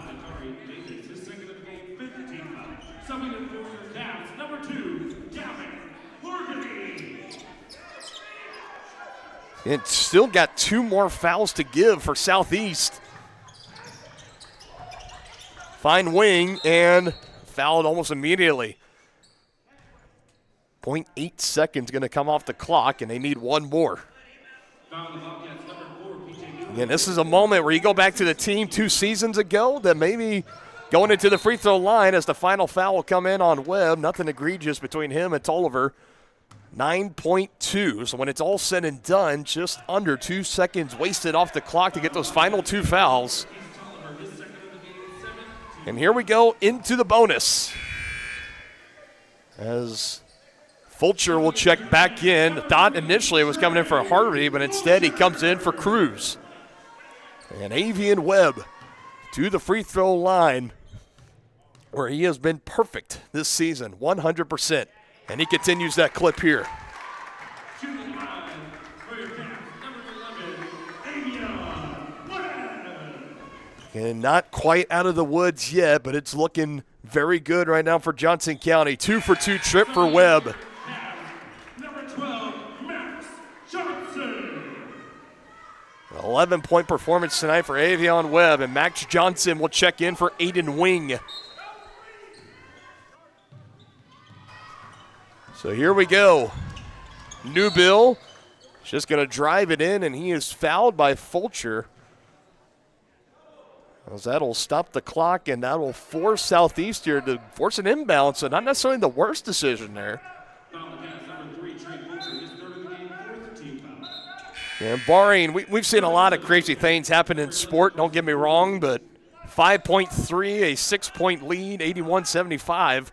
It's still got 2 more fouls to give for Southeast. Fine Wing and fouled almost immediately. 0.8 seconds going to come off the clock, and they need 1 more. Again, this is a moment where you go back to the team 2 seasons ago that maybe going into the free throw line as the final foul will come in on Webb. Nothing egregious between him and Tolliver. 9.2, so when it's all said and done, just under 2 seconds wasted off the clock to get those final 2 fouls. And here we go into the bonus, as Fulcher will check back in. Thought initially it was coming in for Harvey, but instead he comes in for Cruz. And Avian Webb to the free throw line, where he has been perfect this season, 100%. And he continues that clip here. And not quite out of the woods yet, but it's looking very good right now for Johnson County. 2 for 2 trip for Webb. Number 12, Max Johnson. 11-point performance tonight for Avion Webb, and Max Johnson will check in for Aiden Wing. So here we go. Newbill is just going to drive it in, and he is fouled by Fulcher. As that'll stop the clock, and that'll force Southeast here to force an inbound, so not necessarily the worst decision there. And barring, we've seen a lot of crazy things happen in sport, don't get me wrong, but 5.3, a 6-point lead, 81-75.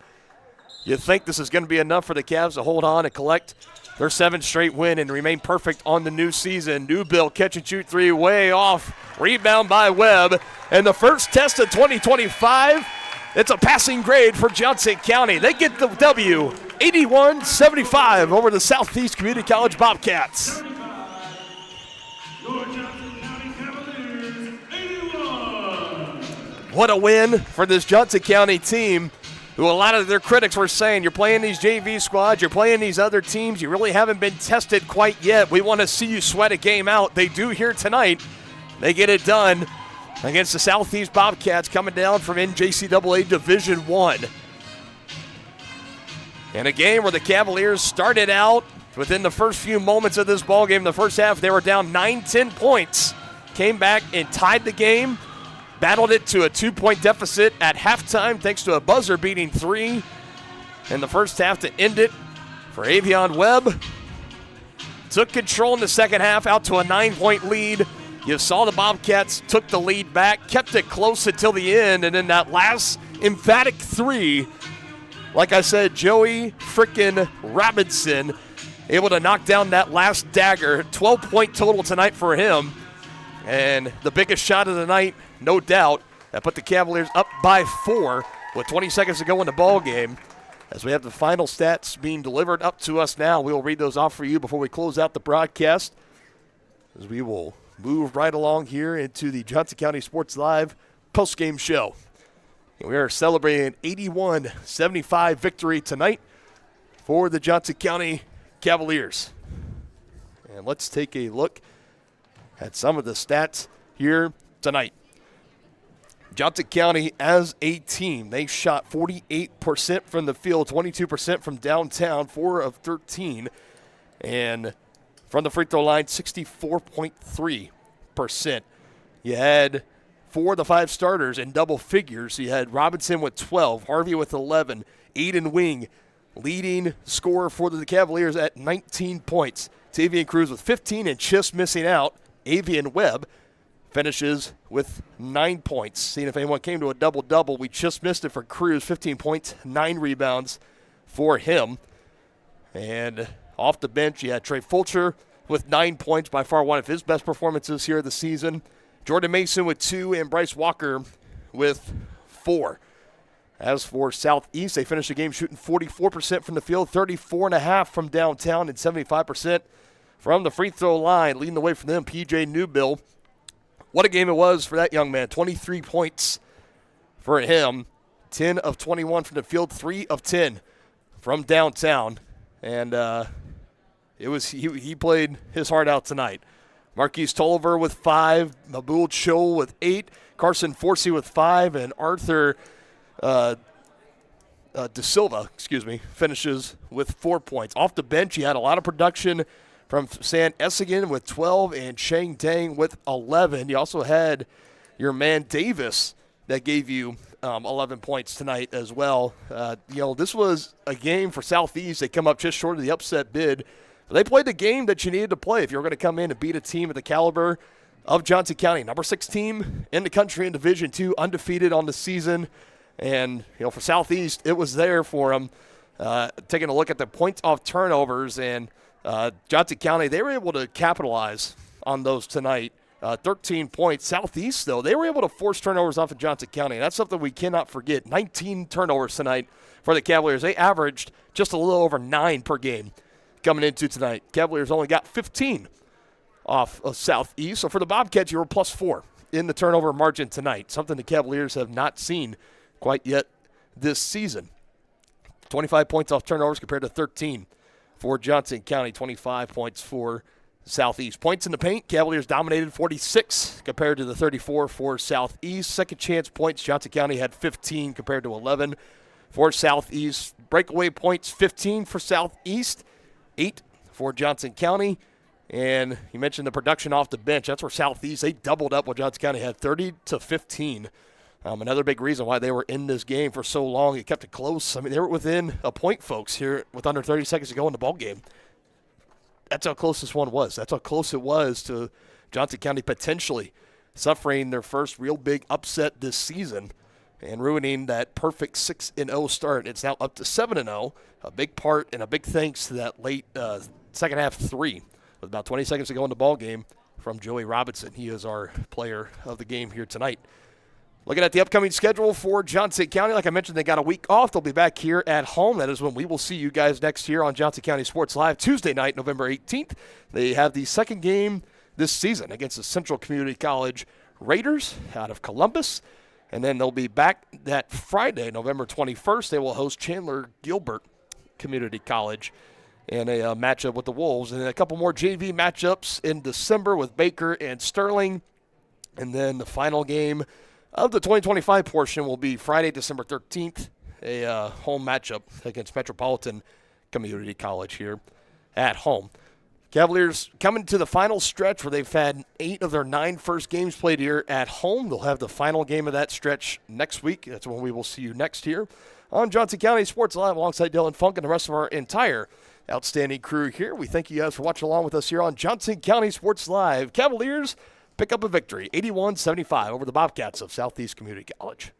You think this is going to be enough for the Cavs to hold on and collect their 7th straight win and remain perfect on the new season. Newbill catch and shoot three way off. Rebound by Webb. And the first test of 2025, it's a passing grade for Johnson County. They get the W, 81-75 over the Southeast Community College Bobcats. What a win for this Johnson County team, who a lot of their critics were saying, you're playing these JV squads, you're playing these other teams, you really haven't been tested quite yet. We want to see you sweat a game out. They do here tonight. They get it done against the Southeast Bobcats coming down from NJCAA Division I. In a game where the Cavaliers started out within the first few moments of this ballgame, in the first half, they were down 9-10 points, came back and tied the game, battled it to a 2-point deficit at halftime thanks to a buzzer-beating three in the first half to end it for Avion Webb. Took control in the second half, out to a 9-point lead. You saw the Bobcats took the lead back, kept it close until the end, and then that last emphatic three, like I said, Joey frickin' Robinson able to knock down that last dagger. 12-point total tonight for him. And the biggest shot of the night, no doubt, that put the Cavaliers up by 4 with 20 seconds to go in the ball game. As we have the final stats being delivered up to us now, we will read those off for you before we close out the broadcast, as we will move right along here into the Johnson County Sports Live postgame show. And we are celebrating an 81-75 victory tonight for the Johnson County Cavaliers. And let's take a look at some of the stats here tonight. Johnson County as a team, they shot 48% from the field, 22% from downtown, 4 of 13. And from the free throw line, 64.3%. You had 4 of the 5 starters in double figures. You had Robinson with 12, Harvey with 11, Aiden Wing leading scorer for the Cavaliers at 19 points. Tavian Cruz with 15 and just missing out. Avian Webb finishes with 9 points. Seeing if anyone came to a double-double. We just missed it for Cruz, 15 points, 9 rebounds for him. And off the bench, you had Trey Fulcher with 9 points, by far one of his best performances here this season. Jordan Mason with 2 and Bryce Walker with 4. As for Southeast, they finished the game shooting 44% from the field, 34.5% from downtown, and 75% from the free throw line. Leading the way for them, PJ Newbill. What a game it was for that young man. 23 points for him. 10 of 21 from the field, 3 of 10 from downtown. And he played his heart out tonight. Marquise Tolliver with 5, Mabul Cho with 8, Carson Forsey with 5, and Arthur De Silva, finishes with 4 points. Off the bench, he had a lot of production from San Essigan with 12 and Chang Dang with 11. You also had your man Davis that gave you 11 points tonight as well. This was a game for Southeast. They come up just short of the upset bid. But they played the game that you needed to play if you were going to come in and beat a team of the caliber of Johnson County. Number 6 team in the country in Division II, undefeated on the season. And, for Southeast, it was there for them. Taking a look at the points off turnovers, and Johnson County, they were able to capitalize on those tonight. 13 points. Southeast, though, they were able to force turnovers off of Johnson County. And that's something we cannot forget. 19 turnovers tonight for the Cavaliers. They averaged just a little over 9 per game coming into tonight. Cavaliers only got 15 off of Southeast. So for the Bobcats, you were +4 in the turnover margin tonight, something the Cavaliers have not seen quite yet this season. 25 points off turnovers compared to 13 for Johnson County, 25 points for Southeast. Points in the paint, Cavaliers dominated 46 compared to the 34 for Southeast. Second chance points, Johnson County had 15 compared to 11 for Southeast. Breakaway points, 15 for Southeast, 8 for Johnson County. And you mentioned the production off the bench. That's where Southeast, they doubled up what Johnson County had, 30-15. Another big reason why they were in this game for so long. It kept it close. I mean, they were within a point, folks, here with under 30 seconds to go in the ball game. That's how close this one was. That's how close it was to Johnson County potentially suffering their first real big upset this season. and ruining that perfect 6-0 start. It's now up to 7-0. A big part and a big thanks to that late second half three with about 20 seconds to go in the ball game from Joey Robinson. He is our player of the game here tonight. Looking at the upcoming schedule for Johnson County, like I mentioned, they got a week off. They'll be back here at home. That is when we will see you guys next year on Johnson County Sports Live, Tuesday night, November 18th. They have the second game this season against the Central Community College Raiders out of Columbus. And then they'll be back that Friday, November 21st. They will host Chandler Gilbert Community College in a matchup with the Wolves. And then a couple more JV matchups in December with Baker and Sterling. And then the final game of the 2025 portion will be Friday, December 13th, a home matchup against Metropolitan Community College here at home. Cavaliers coming to the final stretch where they've had 8 of their 9 first games played here at home. They'll have the final game of that stretch next week. That's when we will see you next here on Johnson County Sports Live alongside Dylan Funk and the rest of our entire outstanding crew here. We thank you guys for watching along with us here on Johnson County Sports Live. Cavaliers pick up a victory, 81-75 over the Bobcats of Southeast Community College.